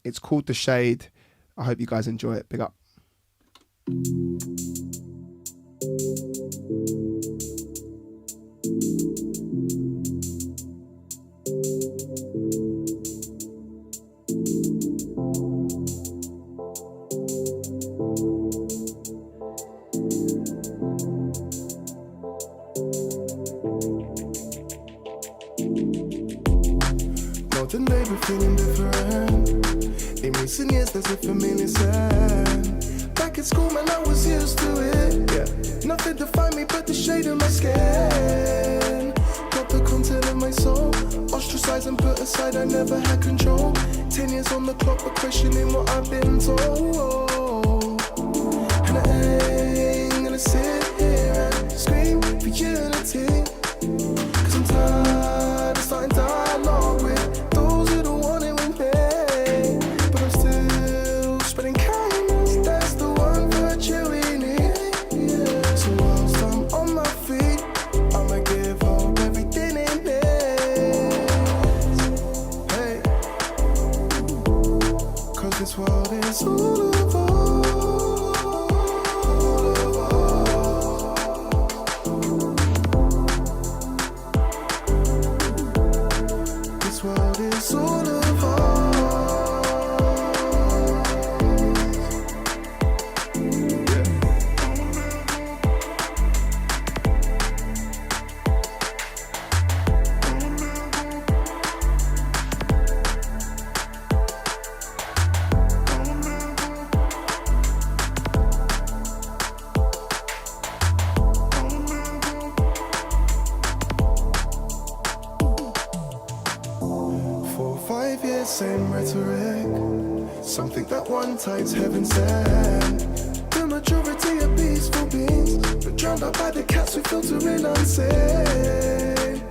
It's called The Shade. I hope you guys enjoy it. Big up. Modern day, but feeling different. In recent years, there's a familiar sound. Back at school, man, I was used to it. Yeah. Nothing defined me but the shade of my skin. Got the content of my soul. Ostracized and put aside, I never had control. 10 years on the clock, but questioning what I've been told. And I ain't gonna sit here and scream for unity. Cause I'm tired of starting dialogue with those who don't want it with me. But I'm still spreading kindness, that's the one virtue we need. So whilst I'm on my feet, I'ma give hope everything in it. Hey, cause this world is all of us. This world is all of us. For 5 years, same rhetoric. Something that one tides heaven sent. The majority are peaceful beings, but drowned out by the cats we filter in unseen.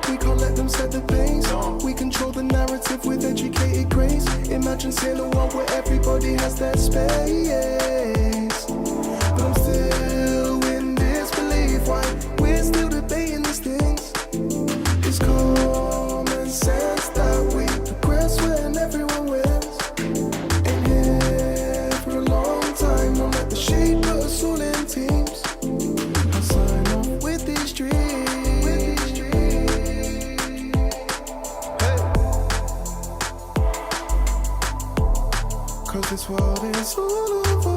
We can't let them set the pace. We control the narrative with educated grace. Imagine seeing a world where everybody has their space. But I'm still in disbelief. Why we're still debating these things? It's common sense that we progress when everyone wins. Ain't here for a long time. Don't let the shade put us all in teams. I'll sign off with these dreams. Hey. Cause this world is all of us.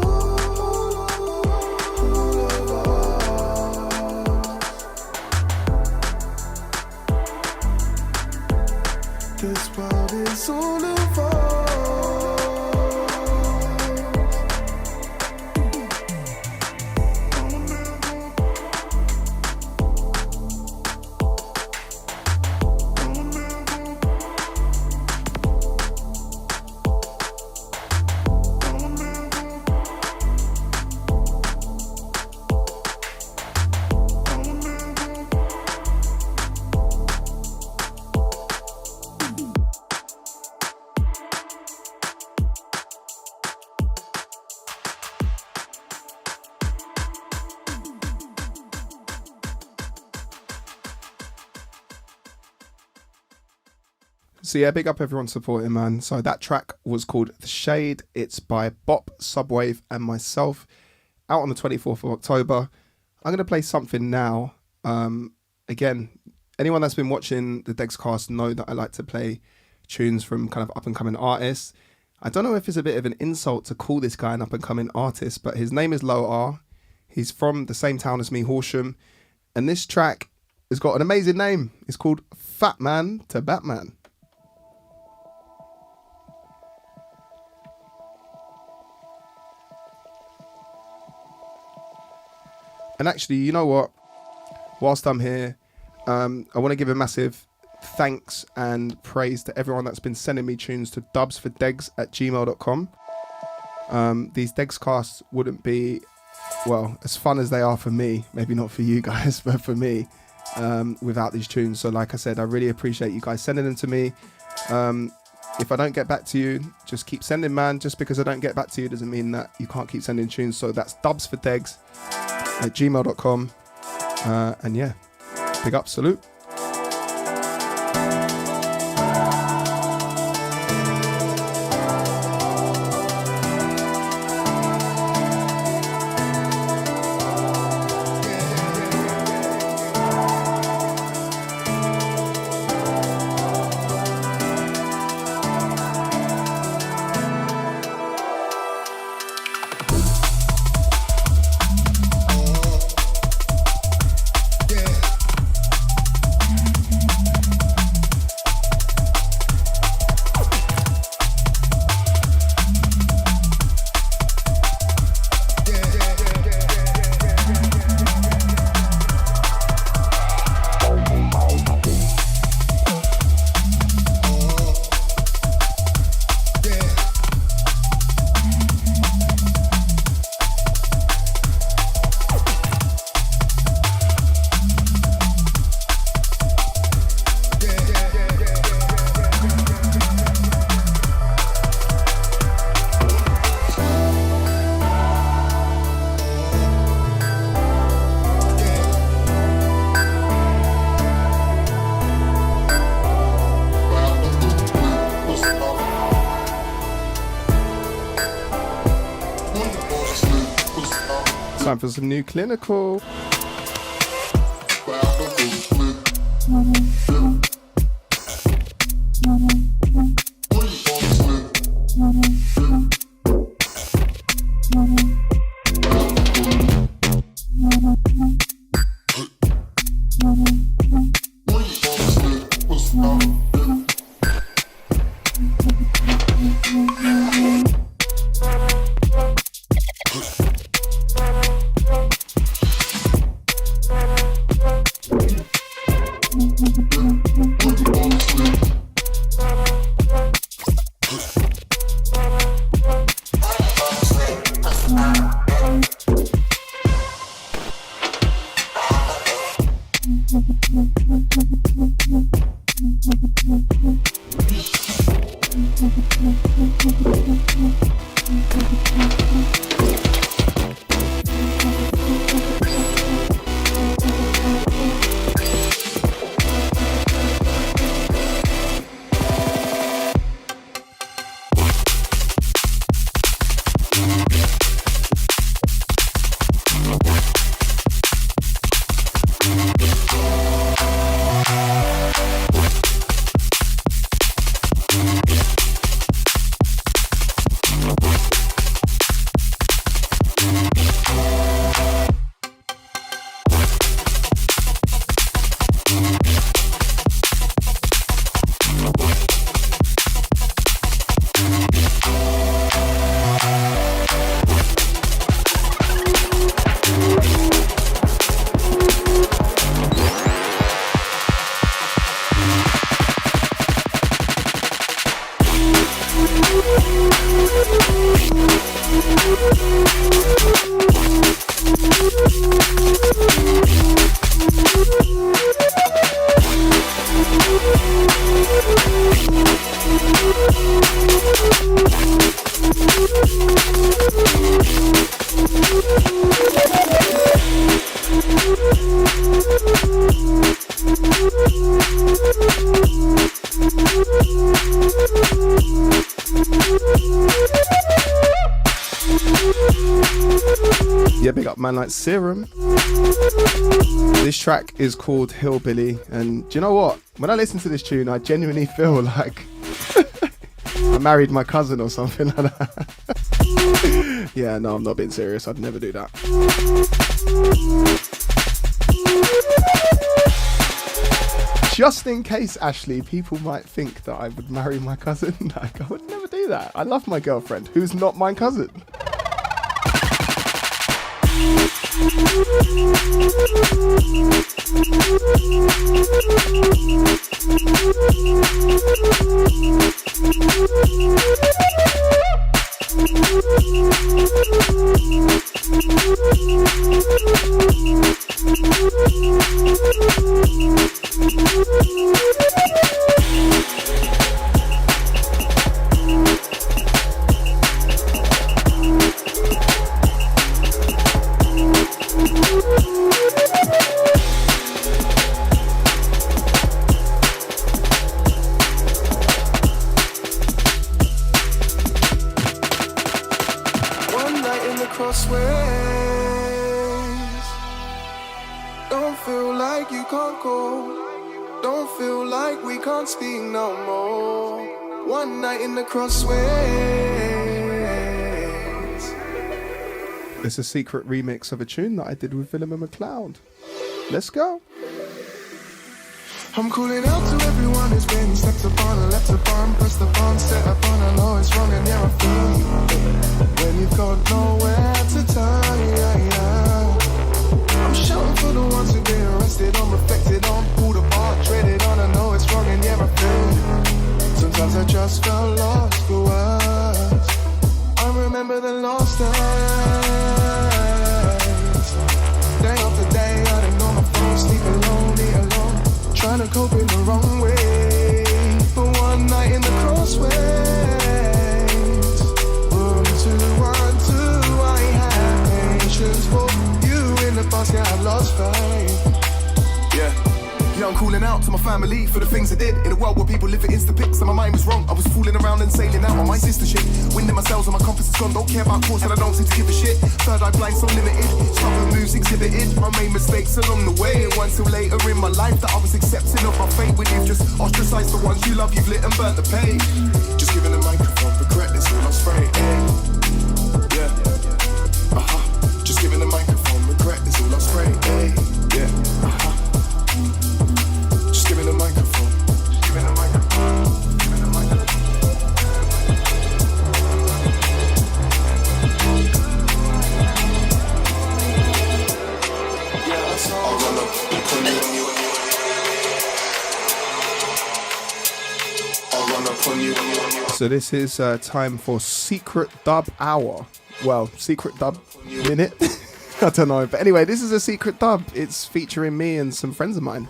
All of us. This world is all of us. So yeah, big up everyone supporting, man. So that track was called The Shade. It's by Bop, Subwave and myself. Out on the 24th of October. I'm going to play something now. Again, anyone that's been watching the Degscast know that I like to play tunes from kind of up and coming artists. I don't know if it's a bit of an insult to call this guy an up-and-coming artist, but his name is Low R. He's from the same town as me, Horsham. And this track has got an amazing name. It's called Fat Man to Batman. And actually, you know what? Whilst I'm here, I want to give a massive thanks and praise to everyone that's been sending me tunes to dubsfordegs@gmail.com. These Degscasts wouldn't be, well, as fun as they are for me, maybe not for you guys, but for me, without these tunes. So like I said, I really appreciate you guys sending them to me. If I don't get back to you, just keep sending, man. Just because I don't get back to you doesn't mean that you can't keep sending tunes. So that's dubsfordegs@gmail.com. And yeah, big up, salute. Time for some new clinical. Yeah, big up man like Serum. This track is called Hillbilly, and do you know what? When I listen to this tune, I genuinely feel like I married my cousin or something like that. Yeah, no, I'm not being serious. I'd never do that. Just in case, Ashley, people might think that I would marry my cousin. Like, I would never do that. I love my girlfriend, who's not my cousin. It's a secret remix of a tune that I did with Willem and McLeod. Let's go. I'm calling out to everyone who's been stepped upon and left upon, pressed upon, set upon. I know it's wrong and yeah, I feel you. When you've got nowhere to turn, yeah. I'm shouting for the ones who've been arrested on, reflected on, pulled apart, treaded on. I know it's wrong and yeah, I feel you. Sometimes I just felt lost for words. I remember the lost days. Day after day, I didn't know my phone, sleep alone, eat alone. Trying to cope in the wrong way. But one night in the crossways, room 212, I had patience for you in the past, yeah, I lost faith. Yeah. Yeah, I'm calling out to my family for the things I did. In a world where people live for insta pics and my mind was wrong. I was fooling around and sailing out on my sister shit. Winding myself and my compass is gone. Don't care about course and I don't seem to give a shit. Third eye blind, so limited. Stubborn moves exhibited. My main mistakes along the way. And one till later in my life that I was accepting of my fate. When you've just ostracized the ones you love, you've lit and burnt the page. Just giving the microphone, regret this all I'm spraying. Yeah. Just giving the microphone, regret this all I'm spraying. Yeah. Give me the microphone. Give me the microphone. Give me the microphone. Yeah, I'll run up on you. I'll run up on you. So this is time for Secret Dub Hour. Well, Secret Dub Minute. I don't know. But anyway, this is a secret dub. It's featuring me and some friends of mine.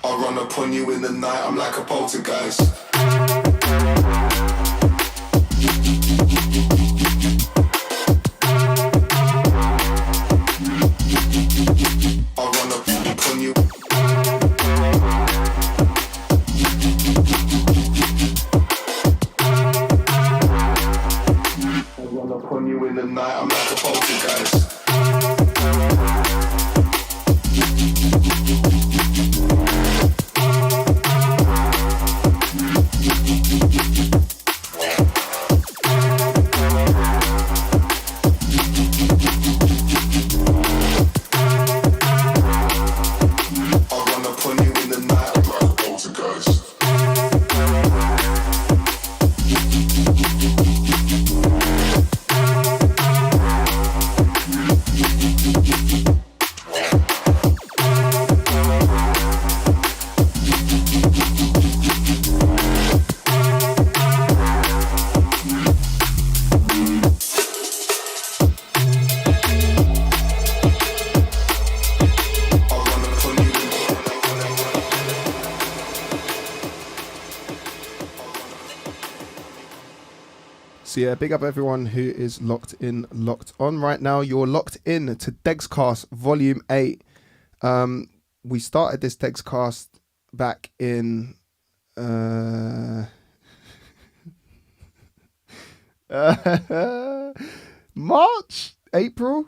I'll run upon you in the night. I'm like a poltergeist. I'll run upon you. On you in the night, I'm like a poltergeist. I'll run up on you in the night, I'm like a poltergeist. So yeah, big up everyone who is locked in, locked on right now. You're locked in to Degscast Volume 8. We started this Dexcast back in March, April.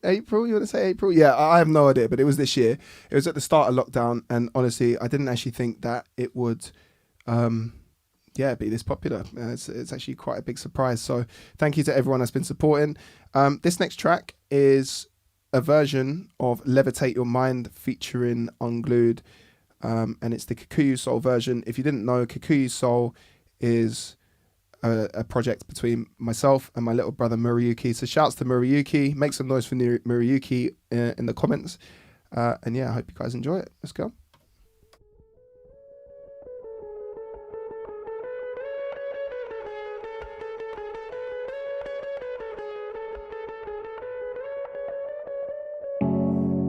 April, you want to say April? Yeah, I have no idea, but it was this year. It was at the start of lockdown, and honestly, I didn't actually think that it would, be this popular. It's actually quite a big surprise. So thank you to everyone that's been supporting. This next track is a version of Levitate Your Mind featuring Unglued, and it's the Kikuyu Soul version. If you didn't know, Kikuyu Soul is a project between myself and my little brother Murayuki. So shouts to Murayuki. Make some noise for Murayuki in the comments. And yeah, I hope you guys enjoy it. Let's go.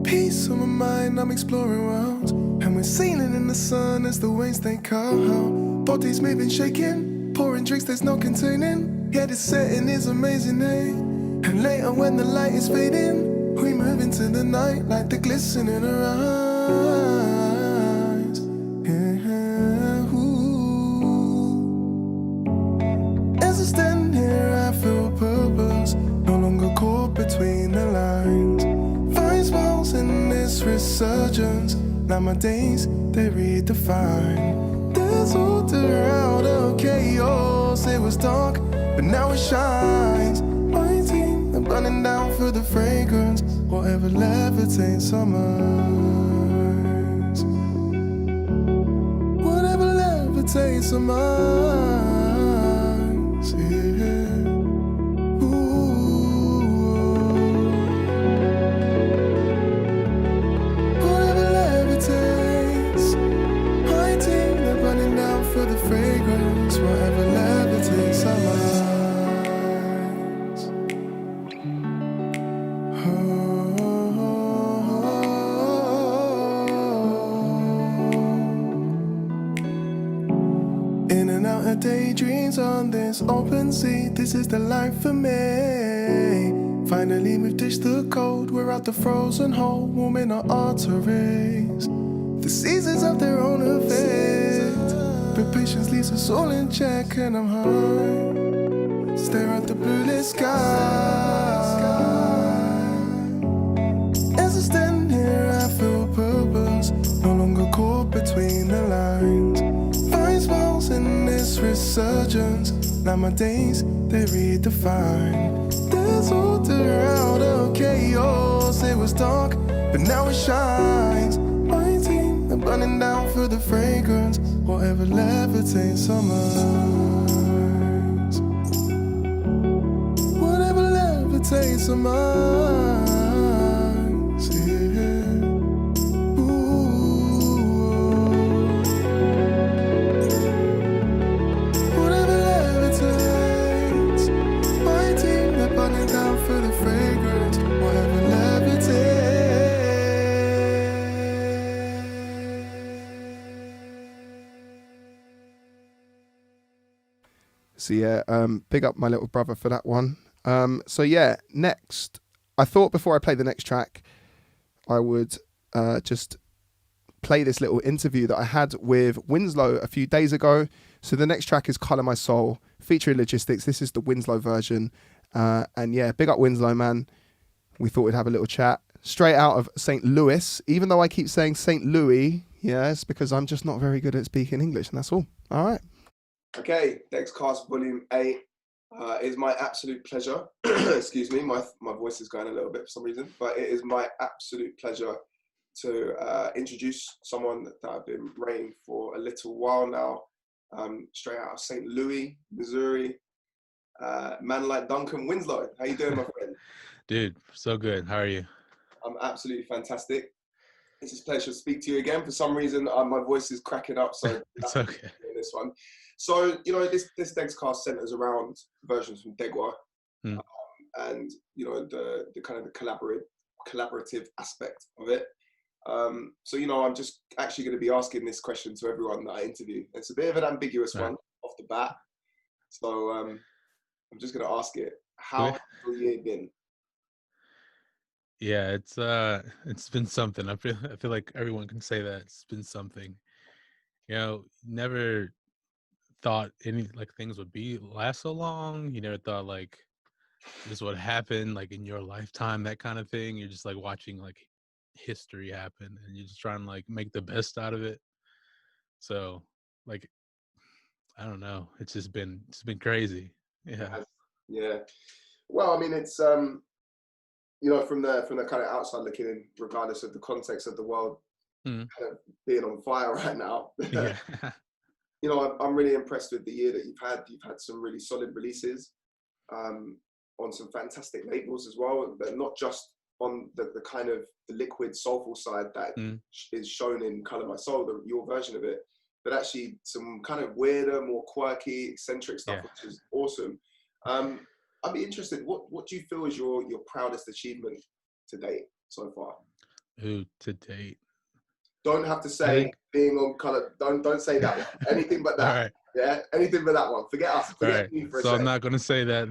Peace on my mind, I'm exploring worlds. And we're sailing in the sun as the waves they come. Bodies moving, shaking, pouring drinks there's no containing. Yeah, this setting is amazing, eh? And later when the light is fading, we move into the night like the glisten in our eyes. Yeah, ooh. As I stand here, I feel purpose, no longer caught between the lines. Find smiles in this resurgence. Now my days, they redefine. There's order out of chaos. It was dark, but now it shines. My team, they're burning down for the fragrance. Whatever levitates our minds. Whatever levitates our minds. Yeah. Whatever levitates our minds. In and out of daydreams on this open sea. This is the life for me. Finally we've dished the cold. We're out the frozen hole, warming our arteries. The seasons have their own effect, but patience leaves us all in check. And I'm high, stare at the blueless sky. As I stand here, I feel purpose, no longer caught between the lines. Find smiles in this resurgence. Now my days, they redefine. There's order out of chaos. It was dark, but now it shines. My team, they're burning down for the fragrance. Whatever levitates our minds. Whatever levitates our minds. Yeah. Ooh. Whatever levitates. My team, they're burning down for the fragrance. Whatever levitates. So yeah, big up my little brother for that one. So yeah, next, I thought before I play the next track, I would just play this little interview that I had with Winslow a few days ago. So the next track is Colour My Soul, featuring Logistics. This is the Winslow version. And yeah, big up Winslow, man. We thought we'd have a little chat. Straight out of St. Louis, even though I keep saying St. Louis, yeah, it's because I'm just not very good at speaking English, and that's all. All right. Okay, Dexcast Volume 8. It is my absolute pleasure. Excuse me, my voice is going a little bit for some reason, but it is my absolute pleasure to introduce someone that I've been rating for a little while now. Straight out of St. Louis, Missouri. Man like Duncan Winslow. How you doing, my friend? Dude, so good. How are you? I'm absolutely fantastic. It's a pleasure to speak to you again. For some reason, my voice is cracking up, so It's okay. This one. So, you know, this Degscast centers around Versions From Ndegwa, and, you know, the kind of the collaborative aspect of it. So, you know, I'm just actually going to be asking this question to everyone that I interview. It's a bit of an ambiguous one off the bat. So I'm just going to ask it. How has your year been? Yeah, it's been something. I feel like everyone can say that it's been something. You know, never thought any like things would be last so long. You never thought like this would happen like in your lifetime, that kind of thing. You're just like watching like history happen, and you're just trying to like make the best out of it. So like, I don't know. It's been crazy. Yeah. Yeah. Well, I mean, it's you know, from the kind of outside looking in, regardless of the context of the world Mm. kind of being on fire right now. Yeah. You know, I'm really impressed with the year that you've had. You've had some really solid releases on some fantastic labels as well, but not just on the kind of the liquid soulful side that is shown in Colour My Soul, your version of it, but actually some kind of weirder, more quirky, eccentric stuff, which is awesome. I'd be interested, what do you feel is your proudest achievement to date so far? Ooh, to date. Don't have to say being on Colour. Don't say that one. Anything but that. All right. Yeah, anything but that one. Forget us. Forget me for a So second. I'm not gonna say that.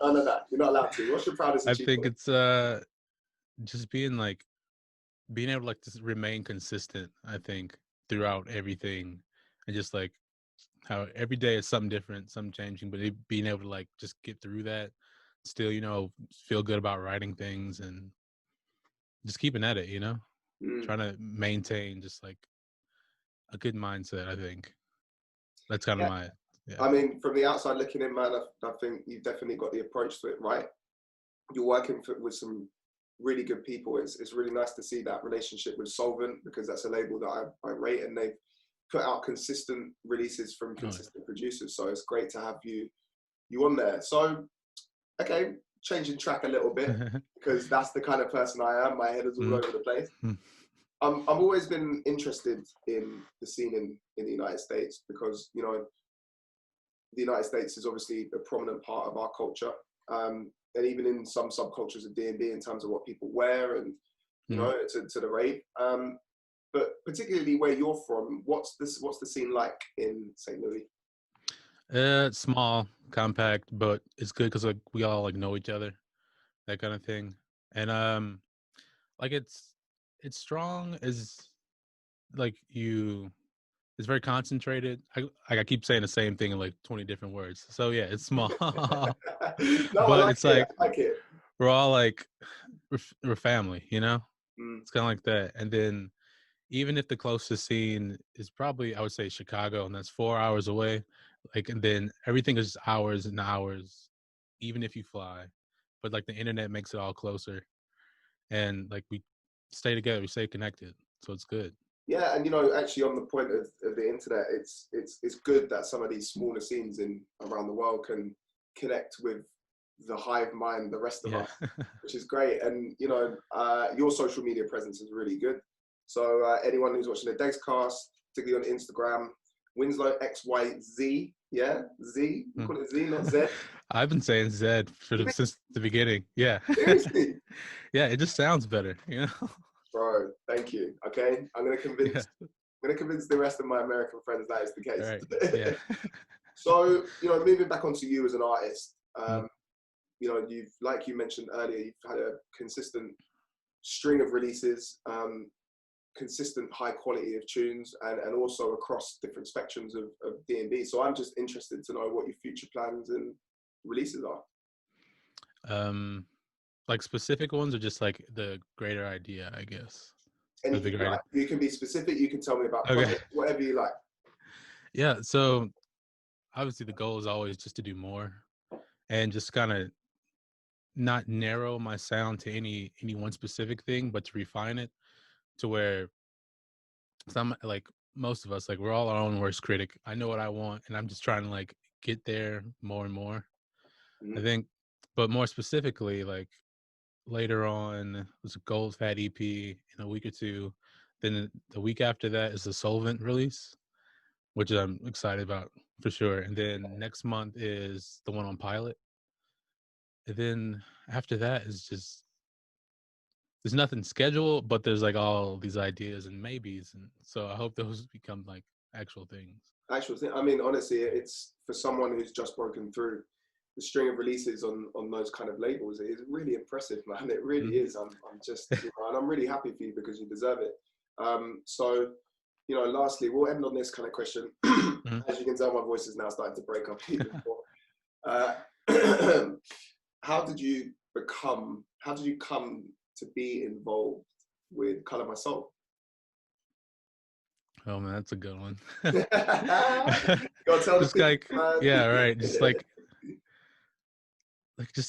None of that. You're not allowed to. What's your proudest I achievement? think it's just being able to like just remain consistent. I think throughout everything, and just like how every day is something different, something changing, but being able to like just get through that, still, you know, feel good about writing things and just keeping at it, you know, trying to maintain just like a good mindset. I think that's kind of my. Yeah. I mean, from the outside looking in, man, I think you've definitely got the approach to it right. You're working with some really good people. It's really nice to see that relationship with Solvent, because that's a label that I rate, and they've put out consistent releases from consistent producers. So it's great to have you on there. So, okay, changing track a little bit, because that's the kind of person I am. My head is all over the place. I've always been interested in the scene in the United States, because, you know, the United States is obviously a prominent part of our culture. And even in some subcultures of D&B in terms of what people wear and, you know, to the rave. But particularly where you're from, what's the scene like in St. Louis? It's small, compact, but it's good because like we all like know each other, that kind of thing. And like it's strong as like it's very concentrated. I keep saying the same thing in like 20 different words. So yeah, it's small. No, but it's like, I like it. We're all like we're family, you know? Mm. It's kind of like that. And then even if the closest scene is probably, I would say, Chicago, and that's 4 hours away, like, and then everything is hours and hours, even if you fly. But like the internet makes it all closer, and like we stay together, we stay connected, so it's good. Yeah, and you know, actually, on the point of the internet, it's good that some of these smaller scenes around the world can connect with the hive mind, the rest of us, which is great. And you know, your social media presence is really good. So anyone who's watching the Degscast, particularly on Instagram, Winslow XYZ, yeah, Z, you call it Z, not Z. I've been saying Z since the beginning. Yeah. Seriously. Yeah, it just sounds better, you know. Bro, thank you. Okay, I'm gonna convince the rest of my American friends that is the case. Right. Yeah. So, you know, moving back onto you as an artist, you know, like you mentioned earlier, you've had a consistent string of releases, consistent high quality of tunes, and also across different spectrums of D&B. So I'm just interested to know what your future plans and releases are. Like specific ones, or just like the greater idea, I guess. Anything you like. You can be specific, you can tell me about projects, whatever you like. Yeah, so obviously the goal is always just to do more and just kind of not narrow my sound to any one specific thing, but to refine it to where some, like most of us, like we're all our own worst critic. I know what I want, and I'm just trying to like get there more and more. I think, but more specifically, like later on was a Gold Fat EP in a week or two. Then the week after that is the Solvent release, which I'm excited about for sure. And then next month is the one on Pilot. And then after that is just, there's nothing scheduled, but there's like all these ideas and maybes. And so I hope those become like actual things. Actual thing. I mean, honestly, it's for someone who's just broken through, the string of releases on those kind of labels is really impressive, man. It really is. I'm just, you know, and I'm really happy for you because you deserve it. So, you know, lastly, we'll end on this kind of question. As you can tell, my voice is now starting to break up even more. how did you come to be involved with Colour My Soul? Oh man, that's a good one. You gotta tell Just the like, people, man. yeah, right. Just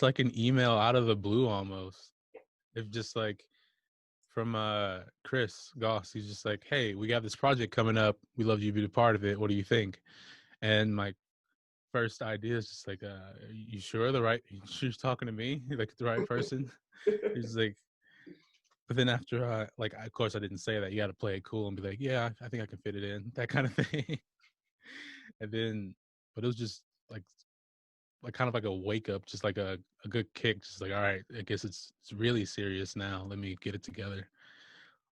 like an email out of the blue almost. If just like from Chris Goss, he's just like, hey, we got this project coming up. We love you to be a part of it. What do you think? And my first idea is just like, you sure you're talking to me? Like the right person? He's like, but then after, of course I didn't say that. You got to play it cool and be like, yeah, I think I can fit it in, that kind of thing. And then, but it was just like kind of like a wake up, just like a good kick, just like, all right, I guess it's really serious now. Let me get it together.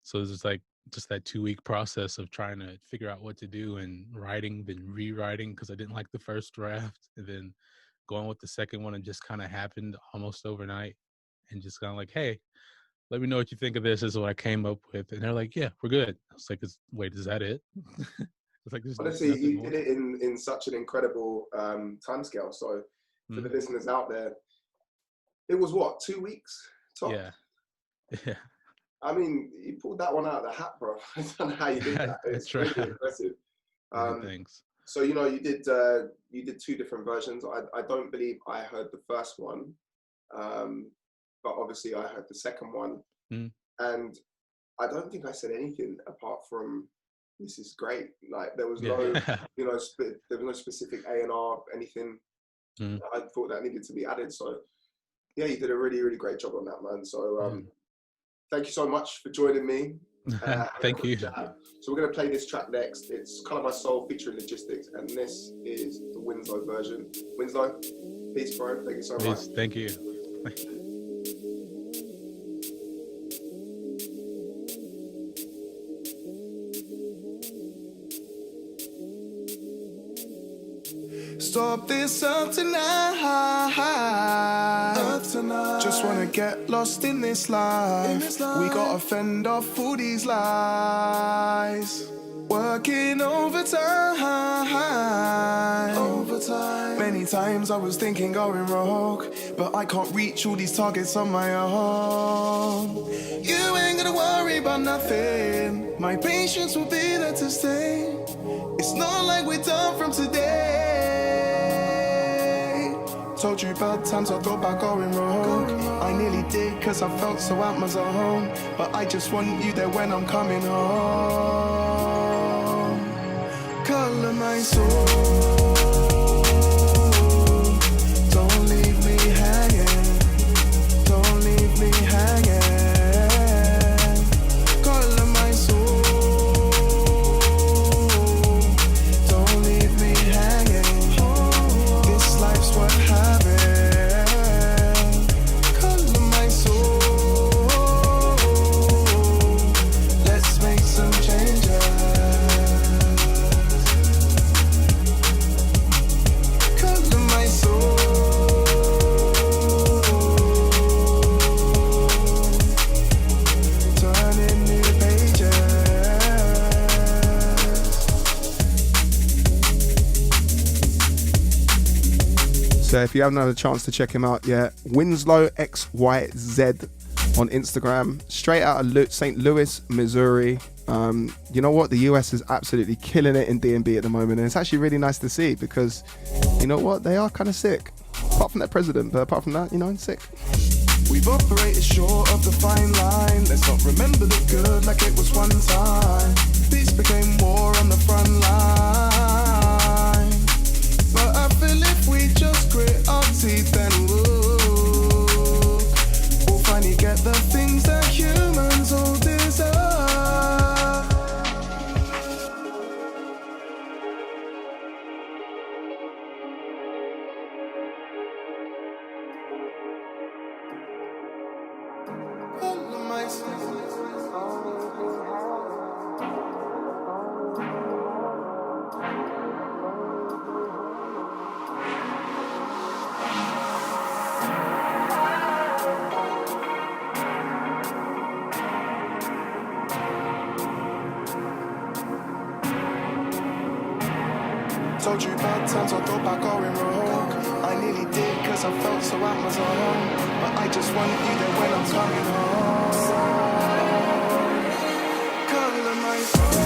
So it's just like that 2-week process of trying to figure out what to do and writing, then rewriting because I didn't like the first draft, and then going with the second one, and just kind of happened almost overnight, and just kind of like, hey, let me know what you think of this. This is what I came up with, and they're like, yeah, we're good. I was like, wait, is that it? It's like, honestly, you did it in such an incredible timescale. So for the listeners out there, it was what, 2 weeks tops? Yeah. I mean, you pulled that one out of the hat, bro. I don't know how you did that. It's really impressive. Thanks. So you did 2 different versions. I don't believe I heard the first one, but obviously I heard the second one, and I don't think I said anything apart from, this is great. Like there was no, there was no specific A&R, anything. I thought that needed to be added. So yeah, you did a really, really great job on that, man. So thank you so much for joining me. Thank you. So we're going to play this track next. It's Colour My Soul featuring Logistics, and this is the Winslow version. Winslow, peace, bro. Thank you so much. Thank you. Stop this up tonight. Just wanna get lost in this life. We gotta fend off all these lies. Working overtime. Many times I was thinking going rogue, but I can't reach all these targets on my own. You ain't gonna worry about nothing. My patience will be there to stay. It's not like we're done from today. Told you about times I thought about going rogue. I nearly did cause I felt so out my zone. But I just want you there when I'm coming home. Colour my soul. Don't leave me hanging. Don't leave me hanging. Colour my soul. Don't leave me hanging. This life's worth having. Colour my soul. Let's make some changes. Colour my soul. Turning new pages. So if you haven't had a chance to check him out yet, Winslow XYZ on Instagram, straight out of St. Louis, Missouri. You know what? The US is absolutely killing it in D&B at the moment, and it's actually really nice to see because, you know what? They are kind of sick. Apart from their president, but apart from that, sick. We've operated short of the fine line. Let's not remember the good like it was one time. Peace became war on the front line. But I feel if we just grit our teeth and we'll finally get the things that humans all deserve. Colour my soul. Told you about times I thought about going rogue. I I nearly did, cause I felt so out my zone. But I just want you there when I'm coming home. Calling my phone.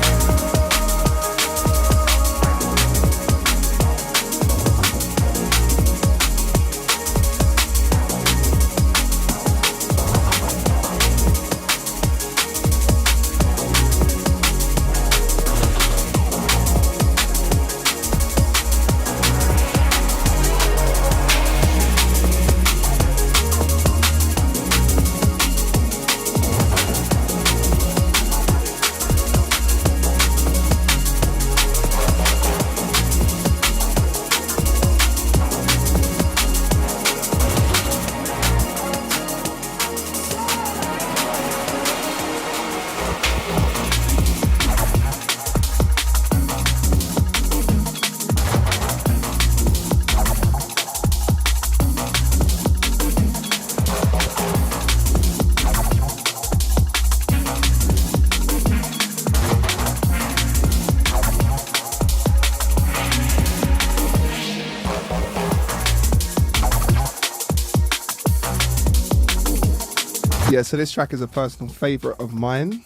Yeah, so this track is a personal favourite of mine.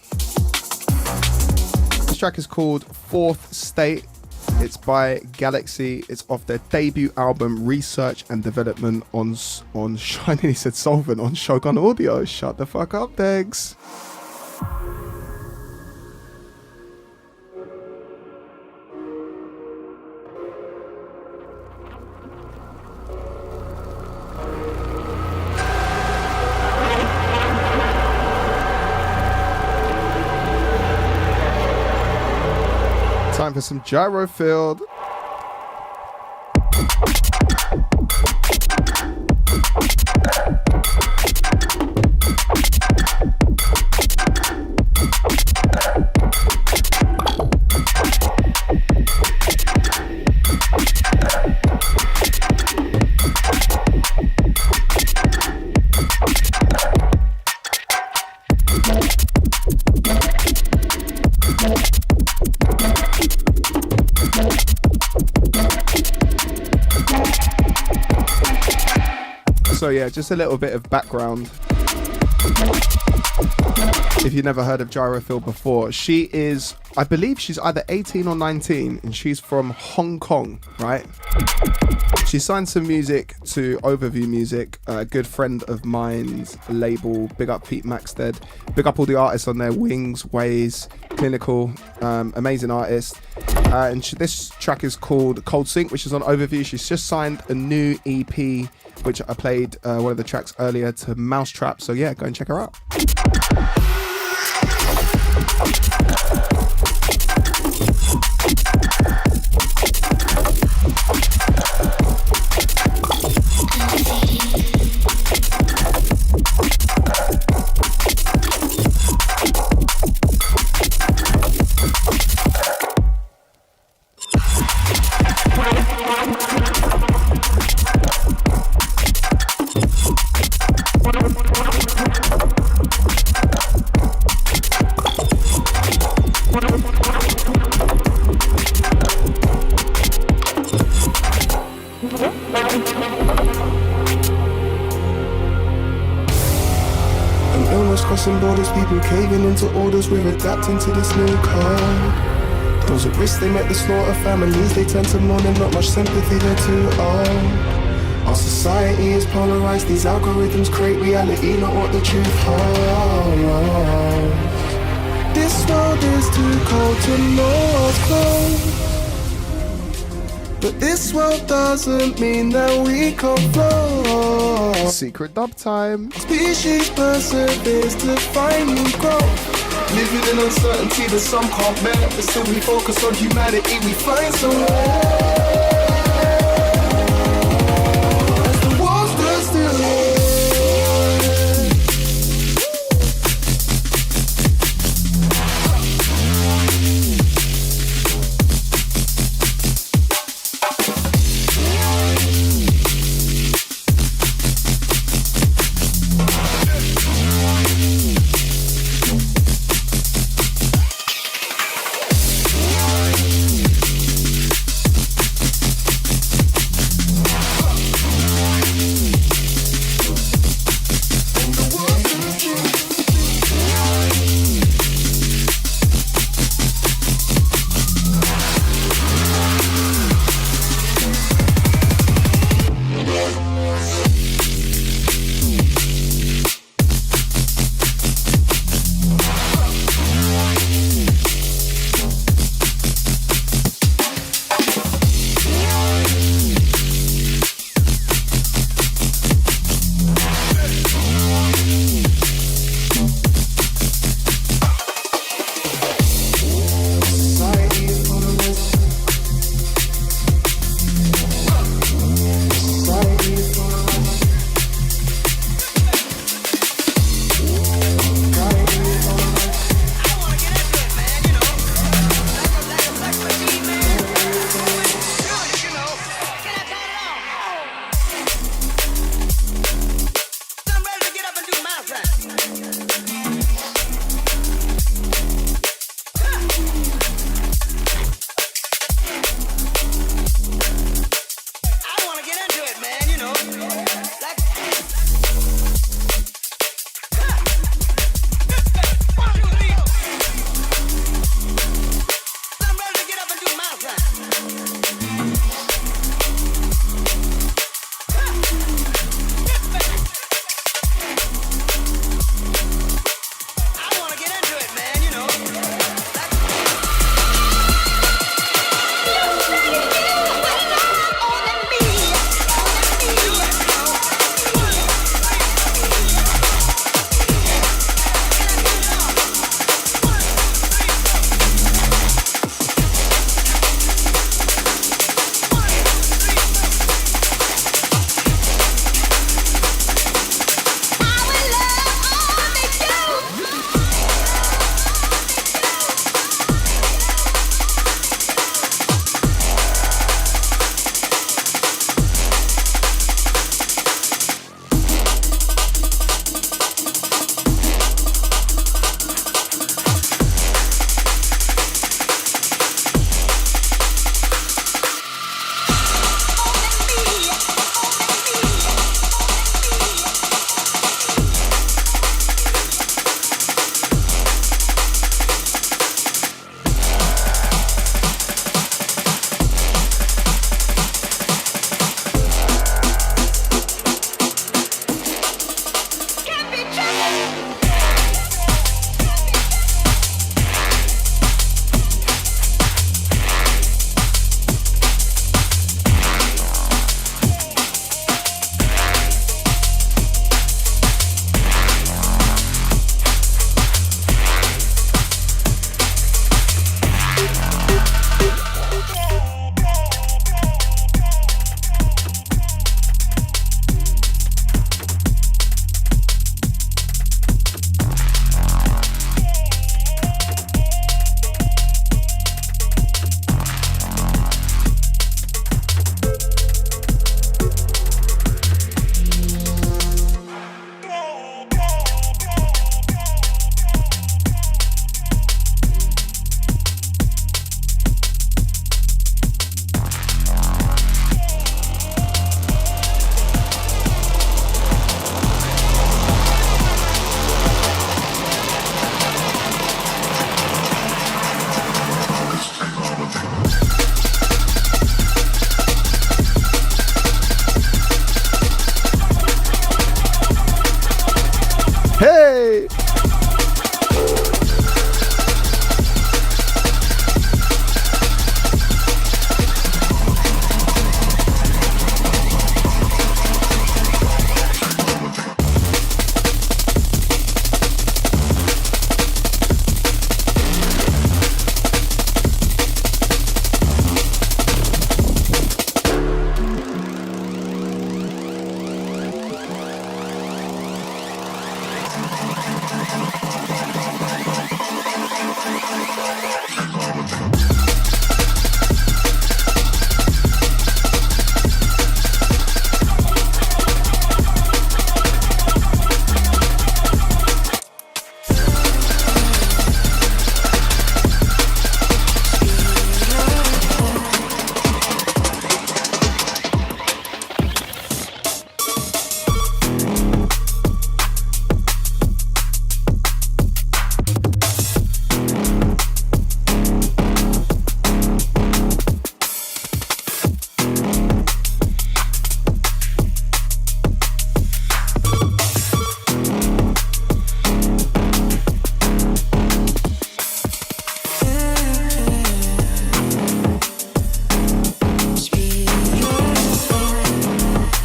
This track is called Fourth State. It's by Galaxy. It's off their debut album, Research and Development on Shiny. He said Solvent on Shogun Audio. Shut the fuck up, Degs. Time for some gyro field. So yeah, just a little bit of background. If you've never heard of Gyrophil before, she is, I believe she's either 18 or 19, and she's from Hong Kong, right? She signed some music to Overview Music, a good friend of mine's label. Big up Pete Maxted. Big up all the artists on there, Wings, Ways, Clinical, amazing artist. And this track is called Cold Sink, which is on Overview. She's just signed a new EP, which I played one of the tracks earlier, to Mousetrap. So yeah, go and check her out. Borders, people caving into orders, we're adapting to this new code. Those at risk, they met the slaughter, families they tend to mourn and not much sympathy, they're too old. Our society is polarized, these algorithms create reality, not what the truth holds. This world is too cold to know what's close. But this world doesn't mean that we can flow. Secret dub time. Species perseveres to find new growth. Living in uncertainty that some can't bear, but still we focus on humanity, we find some way. As the walls stand still.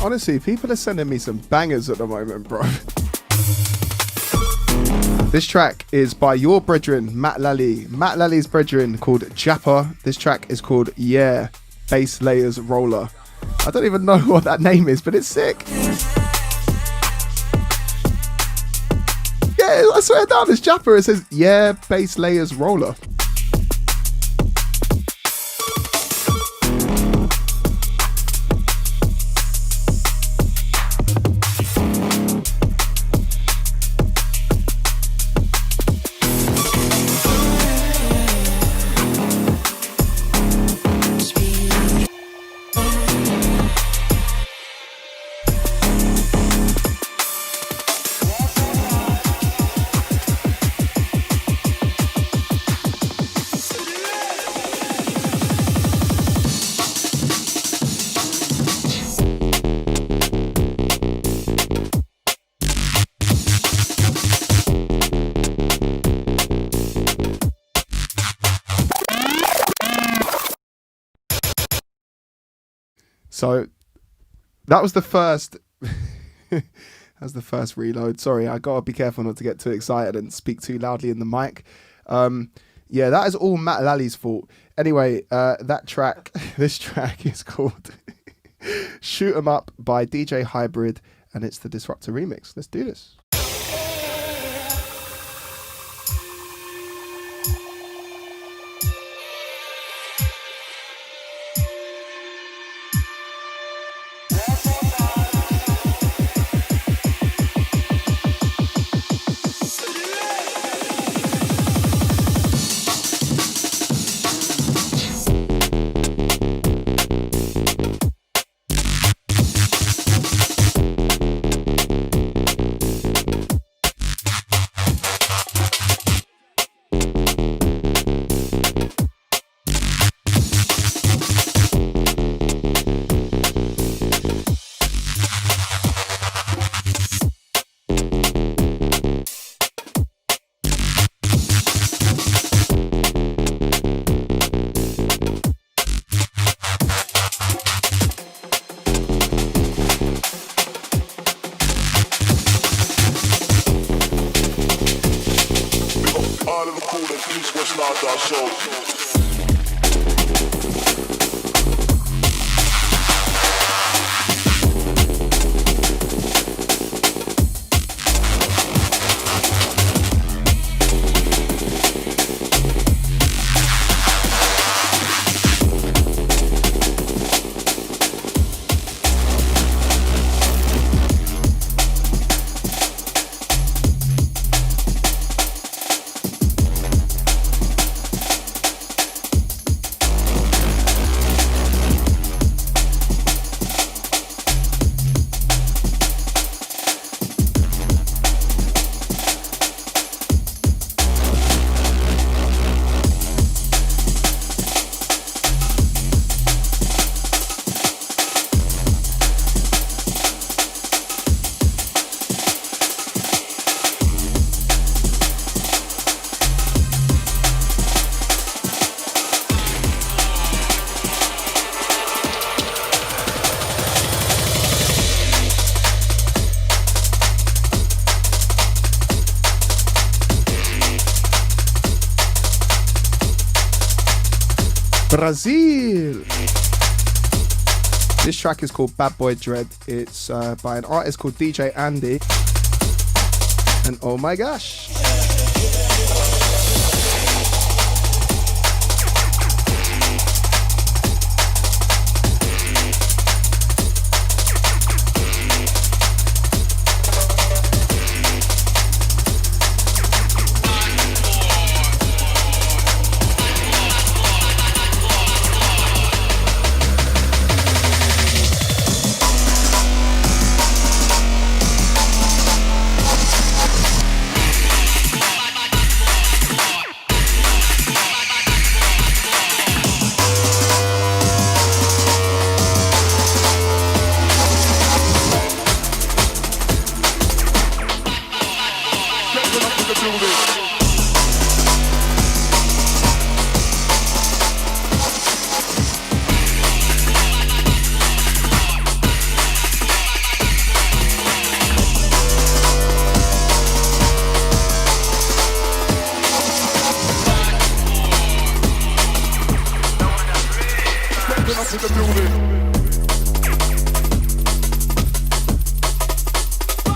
Honestly, people are sending me some bangers at the moment, bro. This track is by your brethren, Matt Lally. Matt Lally's brethren called Japper. This track is called Yeah, Bass Layers Roller. I don't even know what that name is, but it's sick. Yeah, I swear down, it's Japper. It says, Yeah, Bass Layers Roller. So that was the first that was the first reload. Sorry, I gotta be careful not to get too excited and speak too loudly in the mic. Yeah, that is all Matt Lally's fault. Anyway, this track is called Shoot 'Em Up by DJ Hybrid, and it's the Disruptor remix. Let's do this. Brazil. This track is called Bad Boy Dread. It's by an artist called DJ Andy. And oh my gosh.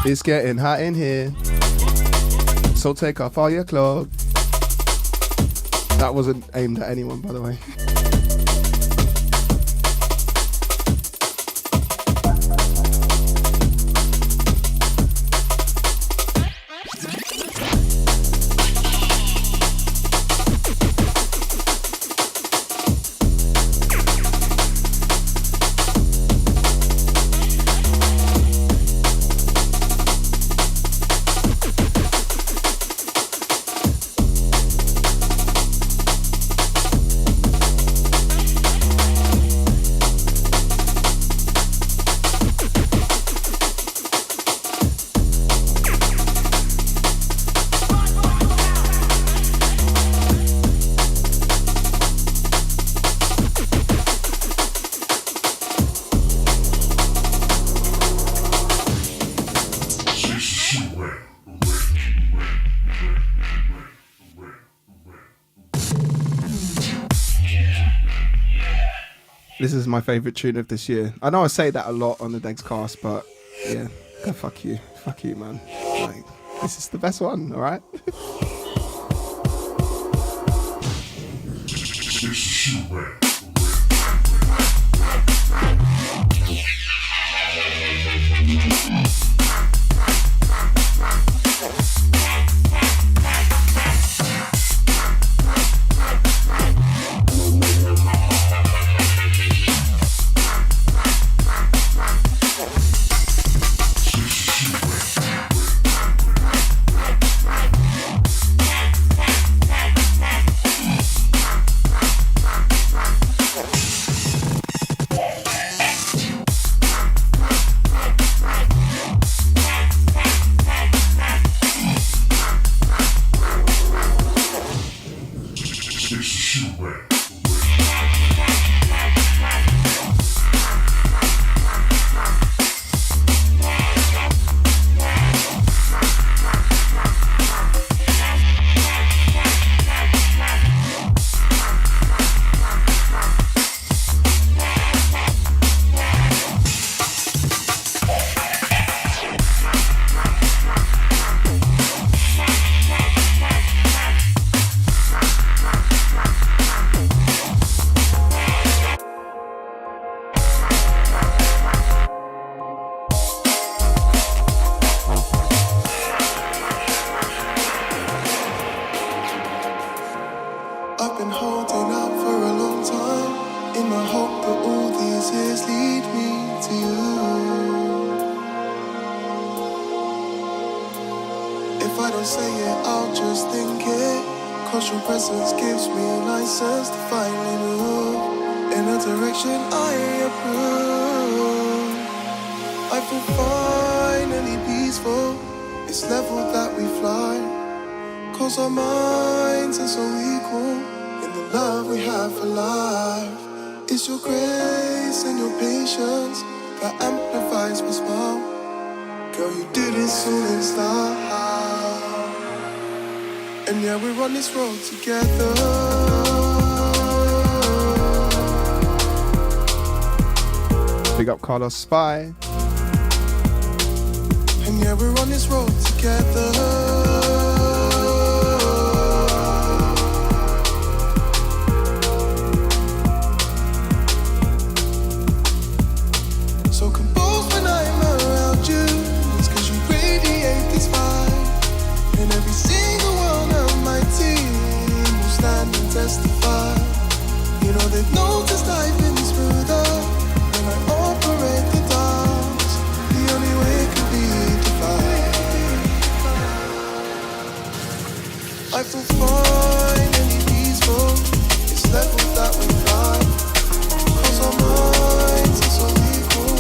It's getting hot in here, so take off all your clothes. That wasn't aimed at anyone, by the way. This is my favourite tune of this year. I know I say that a lot on the Degscast, but yeah, fuck you, man. Like, this is the best one, all right? This road together. Big up Carlos Spy. And yeah, we're on this road together. So compose when I'm around you. It's cause you radiate this vibe. And every single one of my team will stand and testify. You know they've noticed I've been smoother when I operate the dials. The only way could be defined. I feel fine and peaceful. It's levels that we fly. Cause our minds are so equal.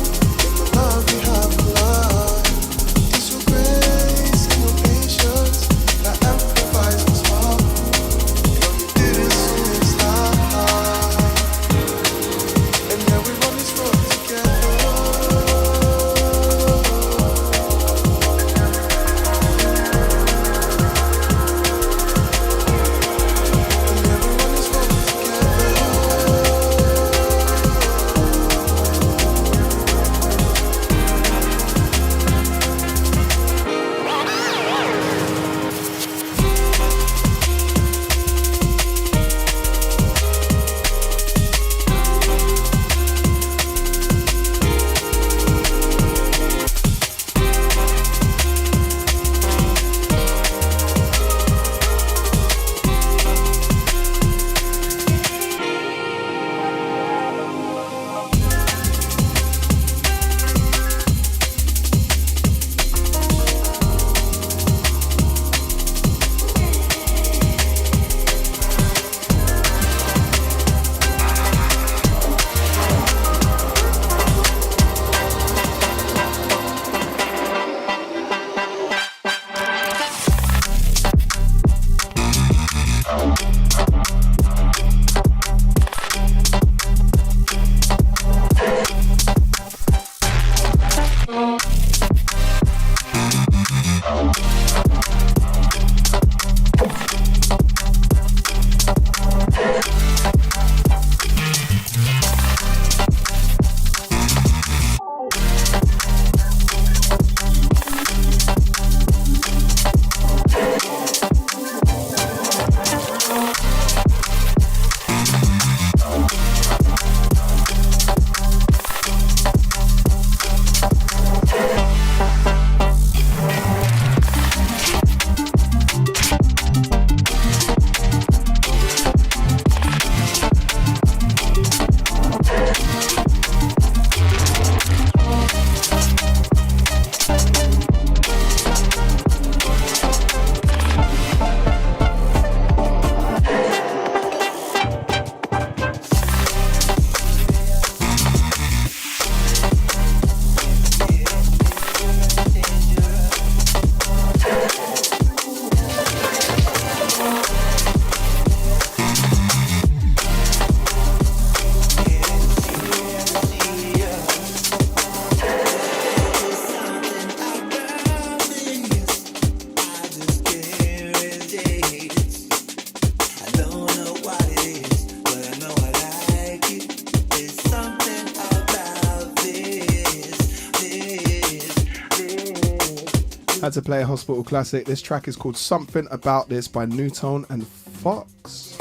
Had to play a hospital classic. This track is called Something About This by Newtone and Fox.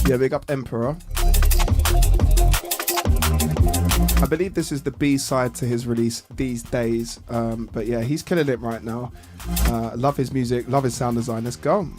Yeah, big up Emperor. I believe this is the B-side to his release These Days. But yeah, he's killing it right now. Love his music, love his sound design. Let's go.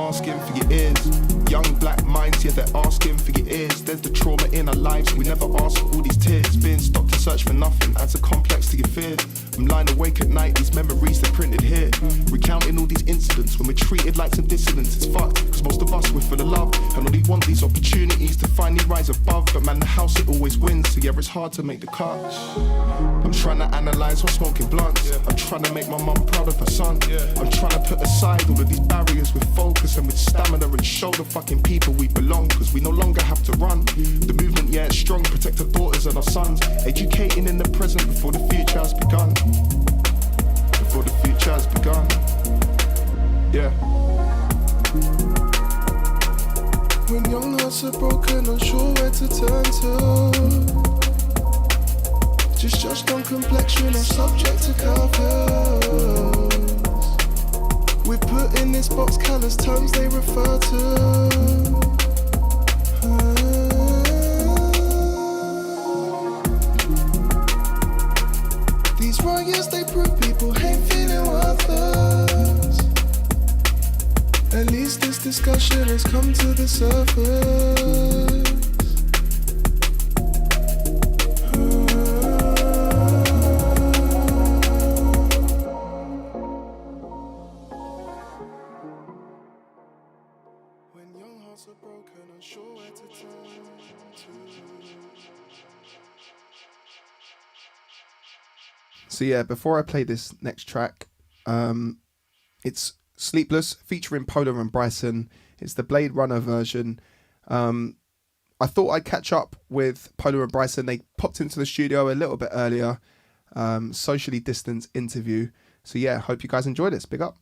asking for your ears. Young black minds, yeah, they're asking for your ears. There's the trauma in our lives, we never ask for all these tears. Being stopped to search for nothing adds a complex to your fears. I'm lying awake at night, these memories they're printed here. Recounting all these incidents when we're treated like some dissidents. It's fucked, cause most of us we're full of love and only want these opportunities to finally rise above. But man, the house it always wins, so yeah, it's hard to make the cut. I'm trying to analyse what's smoking blunts. I'm trying to make my mum proud of her son. I'm trying to put aside all of these barriers with focus and with stamina and show the fucking people we belong, cause we no longer have to run. The movement, yeah, it's strong, protect our daughters and our sons. Educating in the present before the future has begun. Before the future has begun. Yeah. When young hearts are broken, unsure where to turn to. Just touched on complexion or subject to curfews. We put in this box colours, terms they refer to. These riots, they prove people ain't feeling worthless. At least this discussion has come to the surface. When young hearts are broken, unsure where to turn to. So yeah, before I play this next track, it's Sleepless featuring Pola and Bryson. It's the Blade Runner version. I thought I'd catch up with Pola and Bryson. They popped into the studio a little bit earlier, socially distanced interview. So yeah, hope you guys enjoy this. Big up.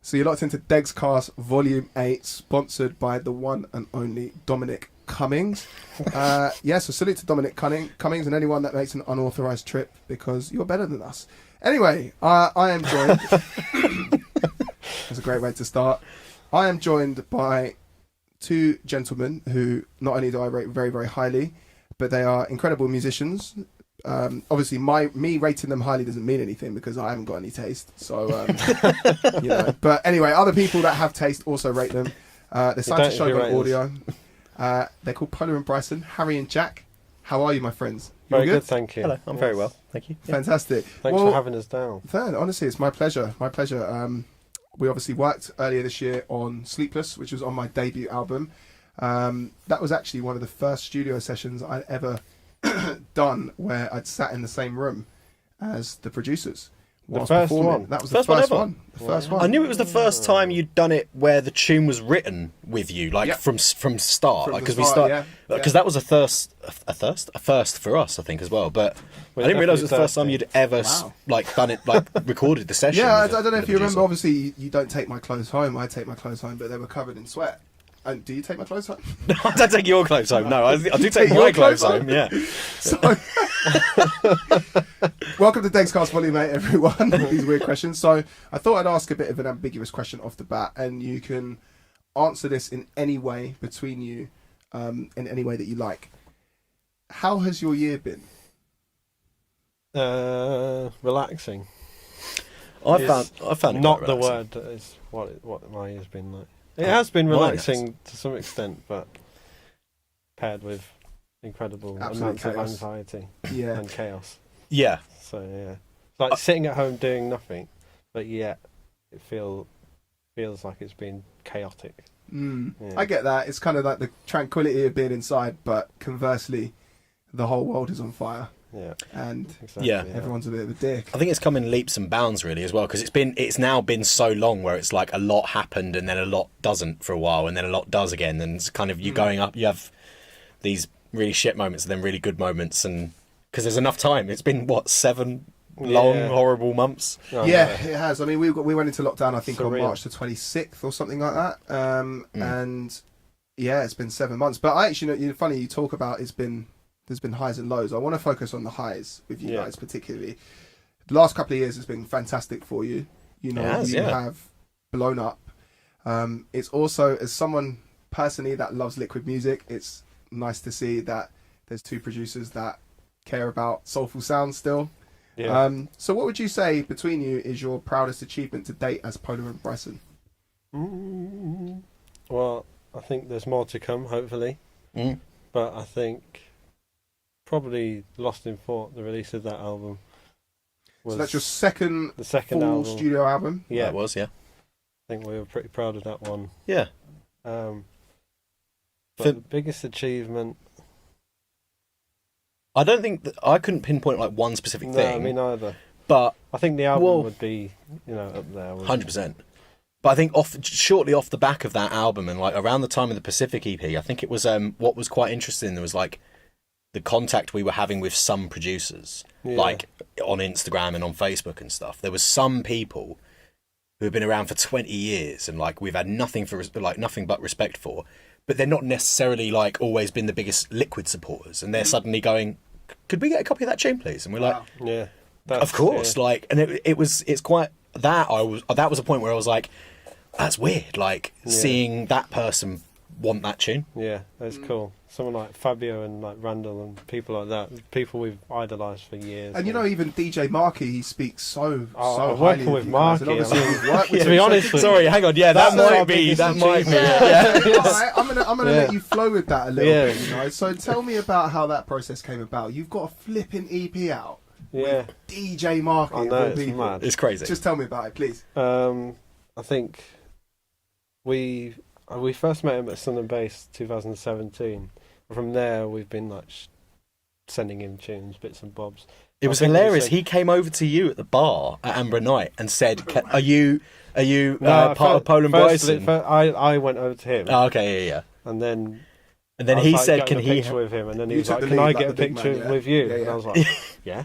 So you're locked into Degscast Volume 8, sponsored by the one and only Dominic Cummings. So salute to Dominic Cummings and anyone that makes an unauthorized trip, because you're better than us. Anyway, I am joined. That's a great way to start. I am joined by two gentlemen who not only do I rate very, very highly, but they are incredible musicians. Obviously, me rating them highly doesn't mean anything because I haven't got any taste. So, But anyway, other people that have taste also rate them. They're signed to Shogun Audio. They're called Pola and Bryson, Harry and Jack. How are you, my friends? Very good, thank you. Hello, I'm very well, thank you. Yeah. Fantastic. Thanks for having us down. Honestly, it's my pleasure. My pleasure. We obviously worked earlier this year on Sleepless, which was on my debut album. That was actually one of the first studio sessions I'd ever done where I'd sat in the same room as the producers. The first one? That was the first one. The first one. I knew it was the first time you'd done it where the tune was written with you, like from start. Because that was a first for us, I think, as well. But I didn't realise it was the first time you'd ever done it, like recorded the session. Yeah, I don't know if you remember. Obviously, you don't take my clothes home. I take my clothes home, but they were covered in sweat. And do you take my clothes home? No, I don't take your clothes home. No, I do take my clothes home. Yeah. So, welcome to Degscast Volume 8, everyone. These weird questions. So I thought I'd ask a bit of an ambiguous question off the bat, and you can answer this in any way between you, in any way that you like. How has your year been? Relaxing. I found it not quite the relaxing. word that is what my year's been like. It has been relaxing to some extent, but paired with incredible amounts of anxiety and chaos. Yeah. So yeah, it's like sitting at home doing nothing, but yet it feels like it's been chaotic. Yeah. Yeah. I get that. It's kind of like the tranquility of being inside, but conversely, the whole world is on fire. Yeah, and exactly, everyone's a bit of a dick. I think it's come in leaps and bounds really as well, because it's now been so long where it's like a lot happened and then a lot doesn't for a while and then a lot does again, and it's kind of you going up. You have these really shit moments and then really good moments, and because there's enough time. It's been 7 long horrible months. It has. I mean, we went into lockdown I think on March the 26th or something like that, and yeah, it's been 7 months. But I actually, funny you talk about there's been highs and lows. I want to focus on the highs with you guys particularly. The last couple of years has been fantastic for you. You have blown up. It's also, as someone personally that loves liquid music, it's nice to see that there's two producers that care about soulful sounds still. Yeah. So what would you say between you is your proudest achievement to date as Pola and Bryson? Well, I think there's more to come, hopefully. But I think probably Lost in Thought, the release of that album. So that's your second full album. studio album? Yeah, it was, yeah. I think we were pretty proud of that one. Yeah. But the biggest achievement... I don't think... I couldn't pinpoint like one specific thing. No, me neither. But... I think the album would be, up there. 100%. But I think shortly off the back of that album and like around the time of the Pacific EP, I think it was what was quite interesting. There was like the contact we were having with some producers, like on Instagram and on Facebook and stuff. There was some people who have been around for 20 years and like we've had nothing but respect for, but they're not necessarily like always been the biggest Liquid supporters, and they're suddenly going, could we get a copy of that tune, please? And we're like, yeah, of course. Yeah. Like, and it's quite that was a point where I was like, that's weird. Like seeing that person want that tune. Yeah, that's cool. Someone like Fabio and like Randall and people like that, people we've idolised for years. And you know, even DJ Marky, he speaks so I'm highly working of with you Marky. guys, and obviously we've worked with To him. be honest, Sorry, hang on. Yeah, that might be. Yeah. All right, I'm gonna Yeah. let you flow with that a little bit. You know, so tell me about how that process came about. You've got a flipping EP out. Yeah, with DJ Marky. I of know, all it's people. mad. It's crazy. Just tell me about it, please. I think we first met him at Sun and Bass 2017. From there, we've been like sending him tunes, bits and bobs. It was hilarious. He came over to you at the bar at Amber Night and said, "Are you part of Pola and Bryson?" I went over to him. Oh, okay, yeah. And then he like, said, "Can he picture with him?" And then he You was took like, the "Can lead I like get a the big picture man, yeah. with you?" Yeah, And yeah. I was like, "Yeah."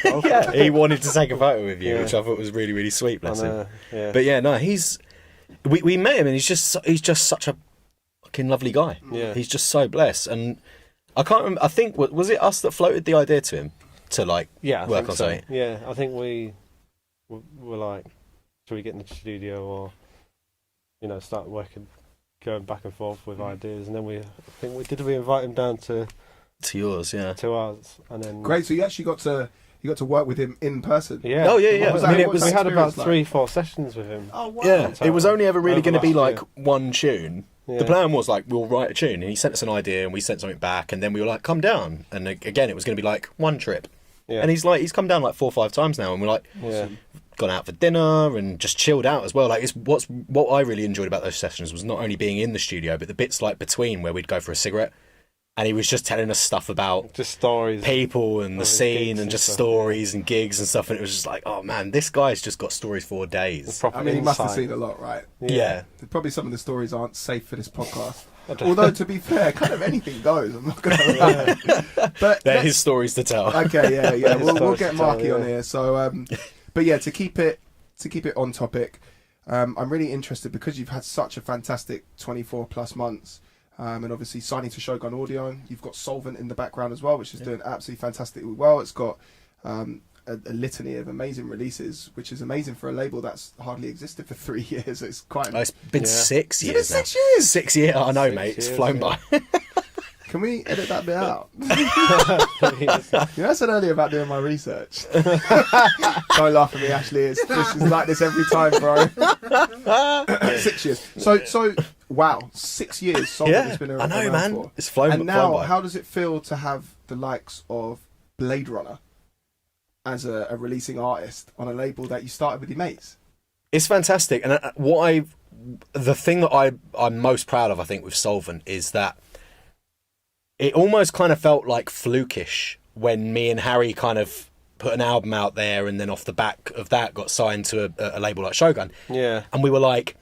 Yeah, he wanted to take a photo with you, Yeah. which I thought was really, really sweet. Bless him. Yeah. But yeah, no, we met him and he's just such a fucking lovely guy. Yeah. He's just so blessed. And I can't remember. I think was it us that floated the idea to him to like Yeah, I work think on so. something. Yeah, I think we were like, should we get in the studio or, start working, going back and forth with ideas, and then we invite him down to yours, yeah. to ours, and then Great. So you actually got to work with him in person. Yeah. Oh, yeah, yeah. What was I mean, that- it what was- that we had about experience 3-4 sessions with him. Oh wow. Yeah, it was only ever really Over going to be last like year. one tune. Yeah. The plan was like, we'll write a tune, and he sent us an idea, and we sent something back, and then we were like, come down. And again, it was going to be like one trip. Yeah. And he's come down like 4 or 5 times now, and we're like, Yeah. gone out for dinner and just chilled out as well. Like what I really enjoyed about those sessions was not only being in the studio, but the bits like between where we'd go for a cigarette, and he was just telling us stuff about Just stories. people and the his scene gigs and and just stuff. stories and gigs and stuff, and it was just like, oh man, this guy's just got stories for days. Proper I mean, he must have insight. seen a lot, right? Yeah. Probably some of the stories aren't safe for this podcast. Although, to be fair, kind of anything goes. I'm not going to lie. But They're let's- his stories to tell. Okay, yeah. We'll stories get to Marky tell, on yeah. here. So, but yeah, to keep it on topic, I'm really interested because you've had such a fantastic 24 plus months, and obviously signing to Shogun Audio. You've got Solvent in the background as well, which is doing absolutely fantastically well. It's got a litany of amazing releases, which is amazing for a label that's hardly existed for 3 years. It's quite. Oh, it's been 6 Has it years been now. 6 years? 6 years. I know, 6 mate. It's years, flown yeah. by. Can we edit that bit out? You know, I said earlier about doing my research. Don't laugh at me, Ashley. It's like this every time, bro. 6 years. So wow, 6 years. Solvent Yeah, has been I around know, man. for. It's flown. And now, flown by. how does it feel to have the likes of Blade Runner as a releasing artist on a label that you started with your mates? It's fantastic, and the thing that I'm most proud of, I think, with Solvent is that it almost kind of felt like flukish when me and Harry kind of put an album out there, and then off the back of that got signed to a label like Shogun. Yeah. And we were like,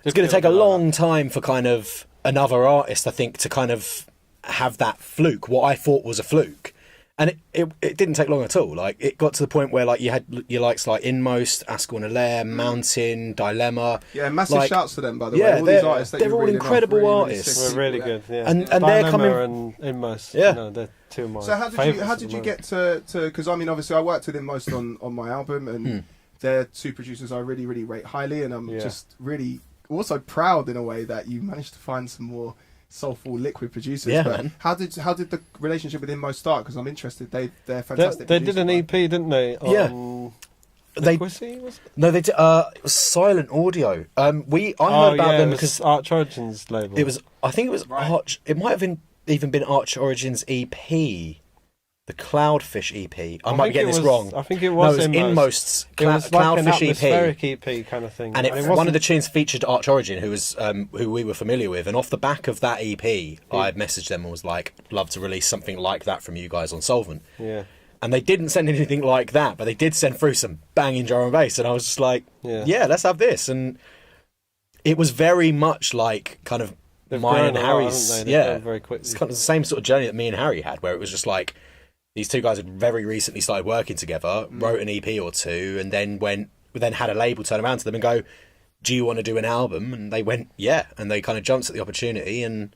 it's going to take a long time for kind of another artist, I think, to kind of have that fluke, what I thought was a fluke. And it didn't take long at all. Like, it got to the point where like you had your likes like Inmost, Askel and Alaire, Mountain, Dilemma. Yeah, massive Like, shouts to them, by the yeah, way. All they're- these artists that they're you're all reading off, incredible really, really artists. sick We're really people, yeah. good, yeah. And they're Dilemma coming- and Inmost. Yeah. They're two of my So how favourites did at you the get moment. to because I mean obviously I worked with Inmost on my album, and they're two producers I really, really rate highly, and I'm just really also proud in a way that you managed to find some more soulful liquid producers. Yeah, But man. how did the relationship with Inmost start? Because I'm interested. They're fantastic. They did producers, an right? EP, didn't they? Yeah. On They Liquidity, was it? no, they did. It was Silent Audio. I heard about them because Arch Origins label. it was. I think it was Arch. It might have even been Arch Origins EP, the Cloudfish EP. I might be think getting it this was- wrong. I think it was no, it was Inmost. Inmost's It was like an Cloudfish EP. atmospheric EP kind of thing. And it one of wasn't- the tunes featured Arch Origin, who we were familiar with, and off the back of that EP, I messaged them and was like, "Love to release something like that from you guys on Solvent." Yeah. And they didn't send anything like that, but they did send through some banging drum and bass, and I was just like, Yeah. let's have this." And it was very much like kind of They've mine grown and a lot, Harry's. haven't they? They've Yeah, grown very quickly. it's kind of the same sort of journey that me and Harry had, where it was just like these two guys had very recently started working together, wrote an EP or two, and then had a label turn around to them and go, "Do you want to do an album?" And they went, "Yeah," and they kind of jumped at the opportunity, and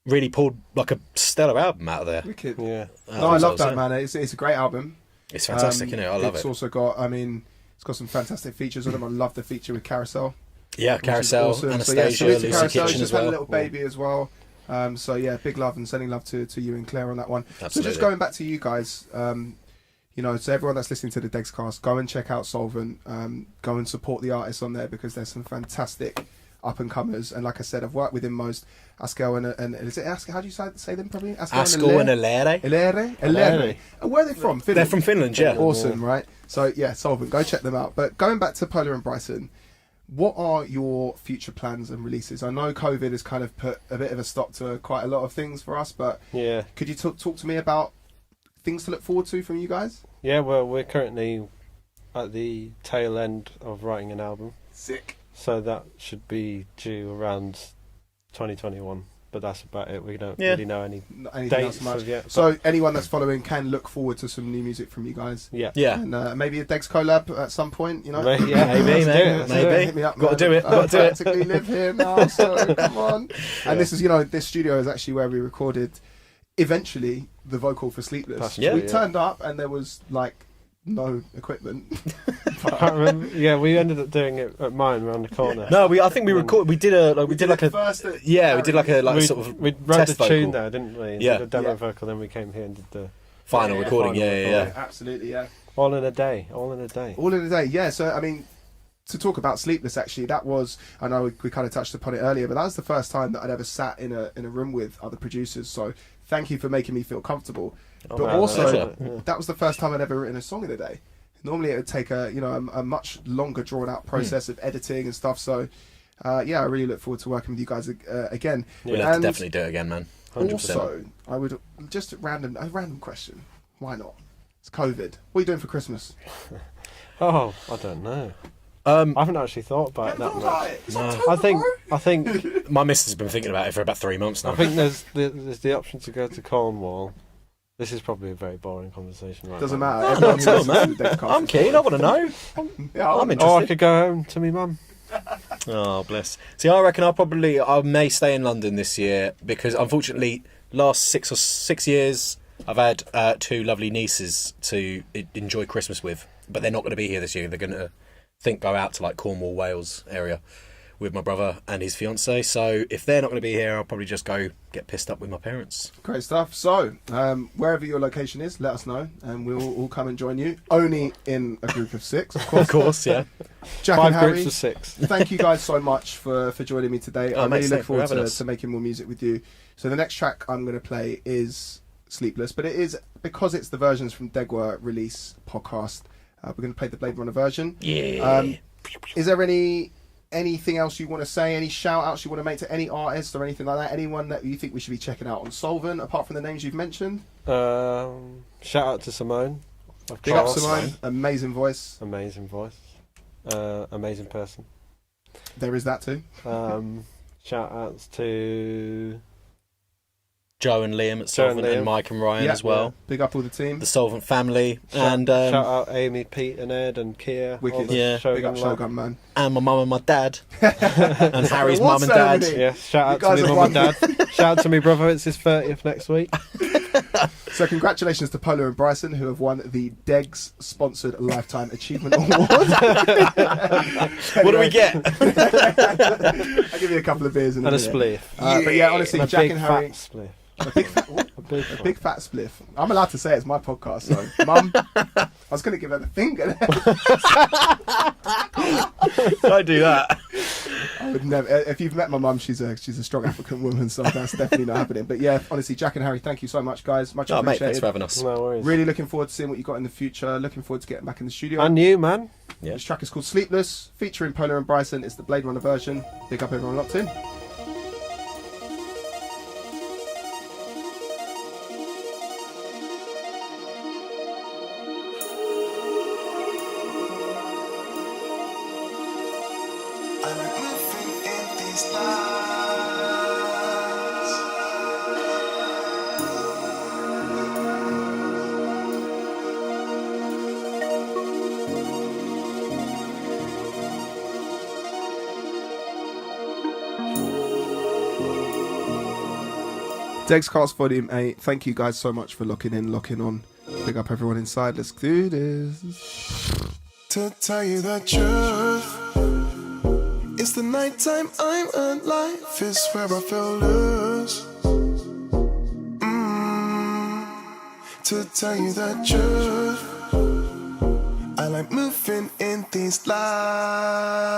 really pulled like a stellar album out of there. Wicked. Yeah. No, I love that, man. It's a great album. It's fantastic, isn't it? I love it's it. Also got, I mean, it's got some fantastic features on them. I love the feature with Carousel. Yeah, Carousel, awesome. Anastasia, so, yeah, Lucy Carousel, Kitchen she's as had a well. little baby as well. So yeah, big love and sending love to you and Claire on that one. Absolutely. So just going back to you guys, you know, so everyone that's listening to the Degscast, go and check out Solvent. Go and support the artists on there because there's some fantastic up and comers. And like I said, I've worked with him most. Askel and is it Askel? How do you say them properly? Askel and Elere. Elere. And where are they from? Finland. They're from Finland, yeah. Awesome, right? So yeah, Solvent. Go check them out. But going back to Pola and Bryson, what are your future plans and releases? I know COVID has kind of put a bit of a stop to quite a lot of things for us, but yeah, could you talk to me about things to look forward to from you guys? Yeah, well, we're currently at the tail end of writing an album. Sick. So that should be due around 2021. But that's about it. We don't really know any dates as yet. So anyone that's following can look forward to some new music from you guys. Yeah. And maybe a Degs collab at some point, you know? Maybe. Hit me up, Got to do it. I practically live here now, so come on. And this is, you know, this studio is actually where we recorded, eventually, the vocal for Sleepless. We turned up and there was, like, no equipment. I can't remember. Yeah, we ended up doing it at mine around the corner. No, I think we recorded. We did a sort of we wrote the tune there, didn't we? Yeah. The demo vocal, then we came here and did the final recording. Yeah. Absolutely, yeah. All in a day. Yeah. So I mean, to talk about Sleepless, actually, that was, I know we kind of touched upon it earlier, but that was the first time that I'd ever sat in a room with other producers. So thank you for making me feel comfortable. But also, that was the first time I'd ever written a song in a day. Normally, it would take a much longer, drawn-out process of editing and stuff. So, I really look forward to working with you guys again. We'll have to definitely do it again, man. 100%. Also, I would just a random question. Why not? It's COVID. What are you doing for Christmas? I don't know. I haven't actually thought about it that much. No. I think my missus has been thinking about it for about 3 months now. I think there's the option to go to Cornwall. This is probably a very boring conversation, right? Doesn't now. matter. Everyone man. I'm keen. I want to know. I'm interested. Or I could go home to me mum. Oh, bless. See, I reckon I may stay in London this year because, unfortunately, last 6 years I've had 2 lovely nieces to enjoy Christmas with, but they're not going to be here this year. They're going to go out to like Cornwall, Wales area with my brother and his fiancée. So if they're not going to be here, I'll probably just go get pissed up with my parents. Great stuff. So wherever your location is, let us know and we'll all come and join you. Only in a group of 6, of course. Of course, yeah. Jack 5 and Harry, groups of 6. Thank you guys so much for joining me today. I really look forward to making more music with you. So the next track I'm going to play is Sleepless, but it is because it's the Versions from Ndegwa release podcast. We're going to play the Blade Runner version. Yeah. Is there anything else you want to say? Any shout outs you want to make to any artists or anything like that? Anyone that you think we should be checking out on Solvent, apart from the names you've mentioned? Shout out to Simone. Big up Simone. Amazing voice. Amazing person. There is that too. Shout outs to Joe and Liam at Solvent and Mike and Ryan as well. Big up all the team. The Solvent family. Shout out Amy, Pete and Ed and Kia. Wicked. Big up Shogun, man. And my mum and my dad. And Harry's mum and dad. Yeah, shout out to me mum and dad. Shout out to me brother, it's his 30th next week. So congratulations to Pola and Bryson, who have won the Degs sponsored Lifetime Achievement Award. What do we get? I'll give you a couple of beers and a spliff. But yeah, honestly, and Jack and Harry. Spliff. A big fat spliff. I'm allowed to say it's my podcast, so Mum, I was going to give her the finger. Don't do that. I would never. If you've met my mum, she's a strong African woman, so that's definitely not happening. But yeah, honestly, Jack and Harry, thank you so much, guys. Much appreciated. Mate, thanks for having us. No worries. Really looking forward to seeing what you got in the future. Looking forward to getting back in the studio. And you, man. Yeah. This track is called Sleepless, featuring Pola and Bryson. It's the Blade Runner version. Big up everyone locked in. Dexcast Volume 8. Thank you guys so much for locking in, locking on. Big up everyone inside. Let's do this. To tell you the truth, it's the nighttime I'm at. Life is where I feel loose. To tell you the truth, I like moving in these lights.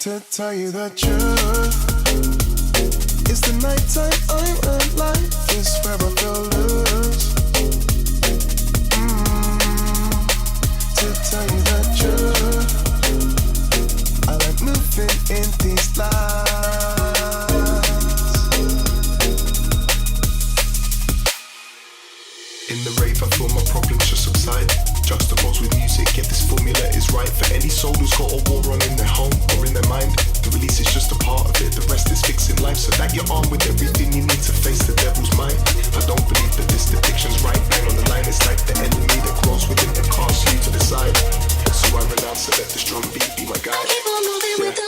To tell you the truth, it's the nighttime I'm at. Life is where I feel loose. To tell you the truth, I like moving in these lights. In the rave, I feel my problems just subside. Juxtaposed with music, if this formula is right for any soul who's got a war on in their home or in their mind. The release is just a part of it, the rest is fixing life, so that you're armed with everything you need to face the devil's mind. I don't believe that this depiction's right, bang on the line. It's like the enemy that grows within the cast you to the side. So I renounce and let this drum beat be my guide. Keep on moving with the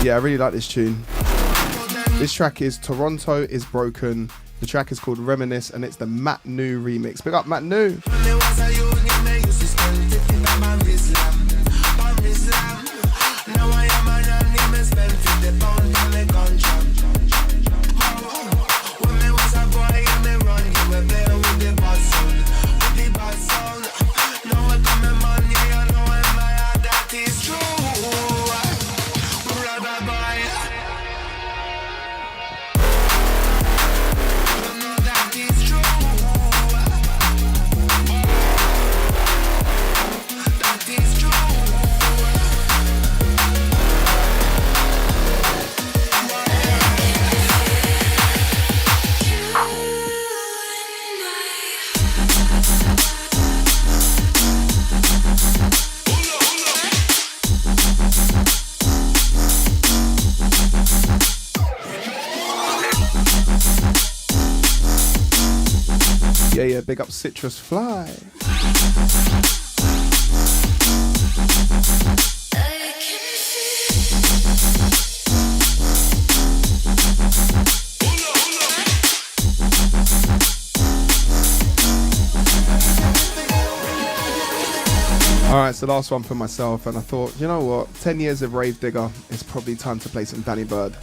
Yeah, I really like this tune. This track is Toronto is Broken. The track is called Reminisce and it's the Matt New remix. Big up Matt New. Yeah, big up Citrus Fly. Alright, so last one for myself, and I thought, you know what, 10 years of Rave Digger, it's probably time to play some Danny Bird.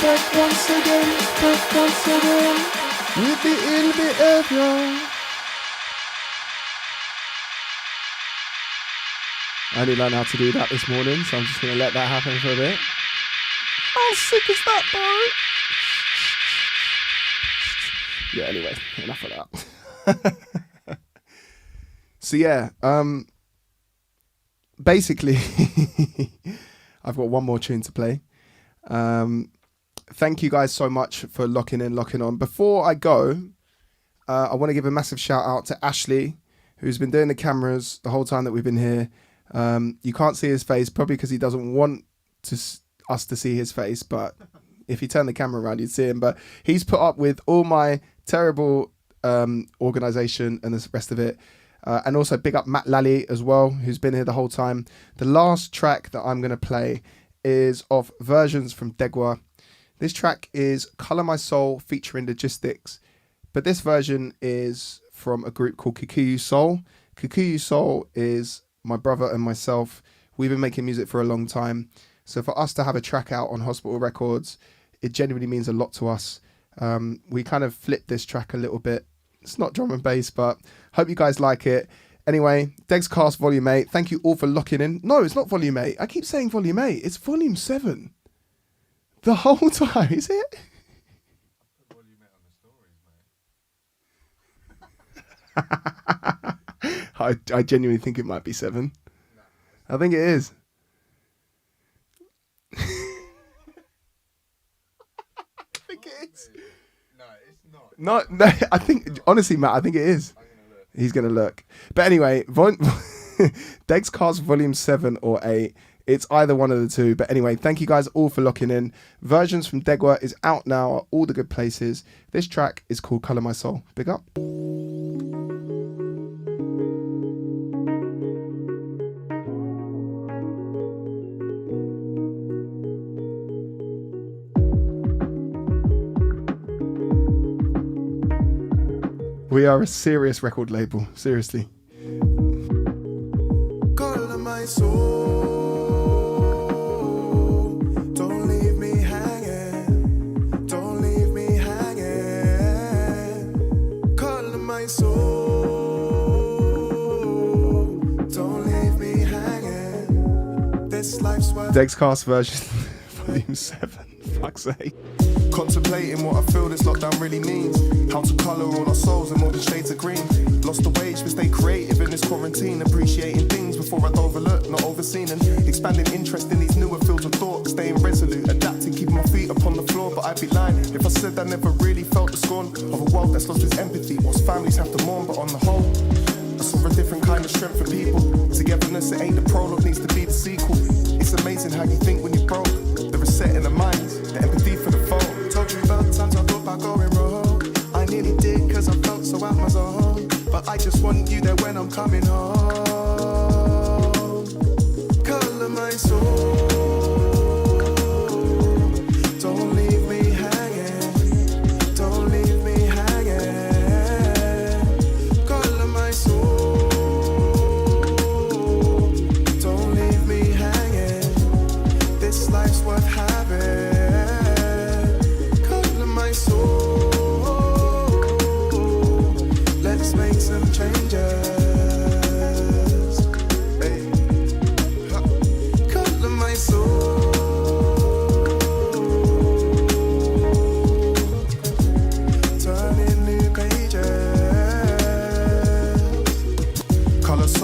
Back once again, with the ill behavior. I only learned how to do that this morning, so I'm just going to let that happen for a bit. How sick is that, bro? Yeah, anyway, enough of that. So yeah, basically, I've got one more tune to play. Thank you guys so much for locking on. Before I go, I want to give a massive shout out to Ashley, who's been doing the cameras the whole time that we've been here. You can't see his face, probably because he doesn't want us to see his face, but if you turn the camera around, you'd see him. But he's put up with all my terrible organisation and the rest of it. And also big up Matt Lally as well, who's been here the whole time. The last track that I'm going to play is of Versions From Ndegwa. This track is Colour My Soul featuring Logistics, but this version is from a group called Kikuyu Soul. Kikuyu Soul is my brother and myself. We've been making music for a long time, so for us to have a track out on Hospital Records, it genuinely means a lot to us. We kind of flipped this track a little bit. It's not drum and bass, but hope you guys like it. Anyway, Degscast Volume 8. Thank you all for locking in. No, it's not Volume 8. I keep saying Volume 8. It's Volume 7. The whole time, is it? I genuinely think it might be 7. I think it is. I think it is. No, it's not. No, I think, honestly, Matt, I think it is. He's going to look. But anyway, Degscast Volume 7 or 8. It's either one of the two. But anyway, thank you guys all for locking in. Versions From Ndegwa is out now at all the good places. This track is called Colour My Soul. Big up. We are a serious record label. Seriously. Colour my soul. Don't leave me hanging. Don't leave me hanging. Colour my soul. Don't leave me hanging. This life's worth. Degscast version Volume 7. Fuck's sake. Contemplating what I feel this lockdown really means. How to colour all our souls in more than shades of green. Lost the wage but stay creative in this quarantine. Appreciating things before I'd overlook, not overseen. And expanding interest in these newer fields of thought. Staying resolute, adapting, keeping my feet upon the floor. But I'd be lying if I said I never really felt the scorn of a world that's lost its empathy. Whilst families have to mourn, but on the whole, I saw a different kind of strength for people. Togetherness, it ain't the prologue, needs to be the sequel. It's amazing how you think when you're broke. The reset in the minds, the empathy for the foe. Told you about times I thought about going wrong. I nearly did cause I felt so out my zone. But I just want you there when I'm coming home. Colour my soul.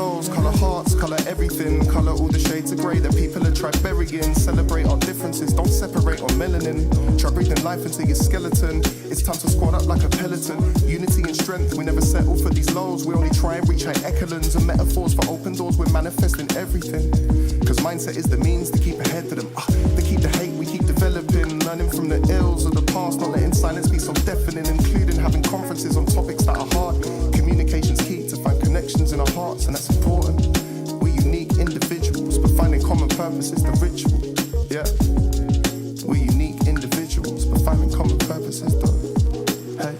souls, colour hearts, colour everything, colour all the shades of grey that people have tried burying. Celebrate our differences, don't separate our melanin. Try breathing life into your skeleton. It's time to squad up like a peloton. Unity and strength, we never settle for these lows. We only try and reach high echelons and metaphors for open doors. We're manifesting everything. Cause mindset is the means to keep ahead of them. They keep the hate, we keep developing. Learning from the ills of the past, not letting silence be so deafening. Including having conferences on topics that are hard. Communication's key to find connections in our hearts, and that's important. We're unique individuals, but finding common purpose is the ritual. Yeah. We're unique individuals, but finding common purpose is the... Hey.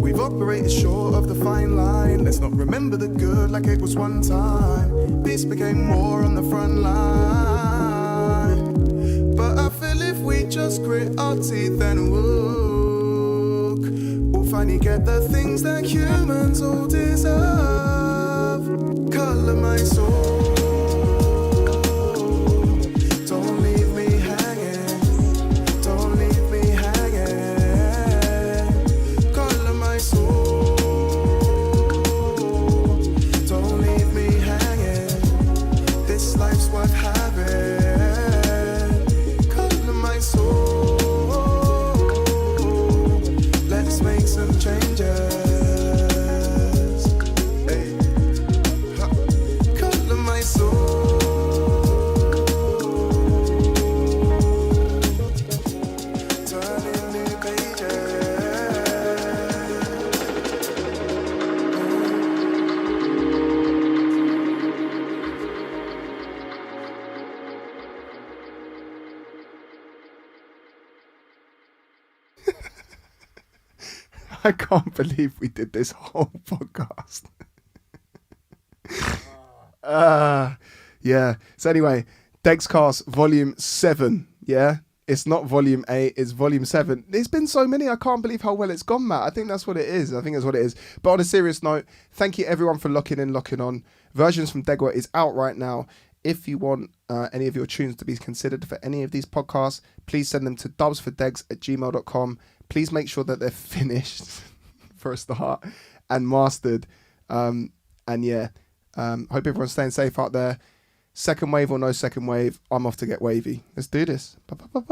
We've operated short of the fine line. Let's not remember the good like it was one time. Peace became war on the front line. But I feel if we just grit our teeth and walk, we'll finally get the things that humans all deserve. Colour my soul. Don't leave me hanging. Don't leave me hanging. Colour my soul. Don't leave me hanging. This life's worth having. Colour my soul. Let's make some changes. Hey. Colour my soul. Turning new pages. I can't believe we did this whole podcast. Yeah. So anyway, Degscast Volume 7. Yeah. It's not Volume 8, it's Volume 7. There's been so many, I can't believe how well it's gone, Matt. I think that's what it is. But on a serious note, thank you everyone for locking in, locking on. Versions from Ndegwa is out right now. If you want any of your tunes to be considered for any of these podcasts, please send them to dubsfordegs@gmail.com. Please make sure that they're finished for a start and mastered. And yeah, hope everyone's staying safe out there. Second wave or no second wave, I'm off to get wavy. Let's do this. Bye.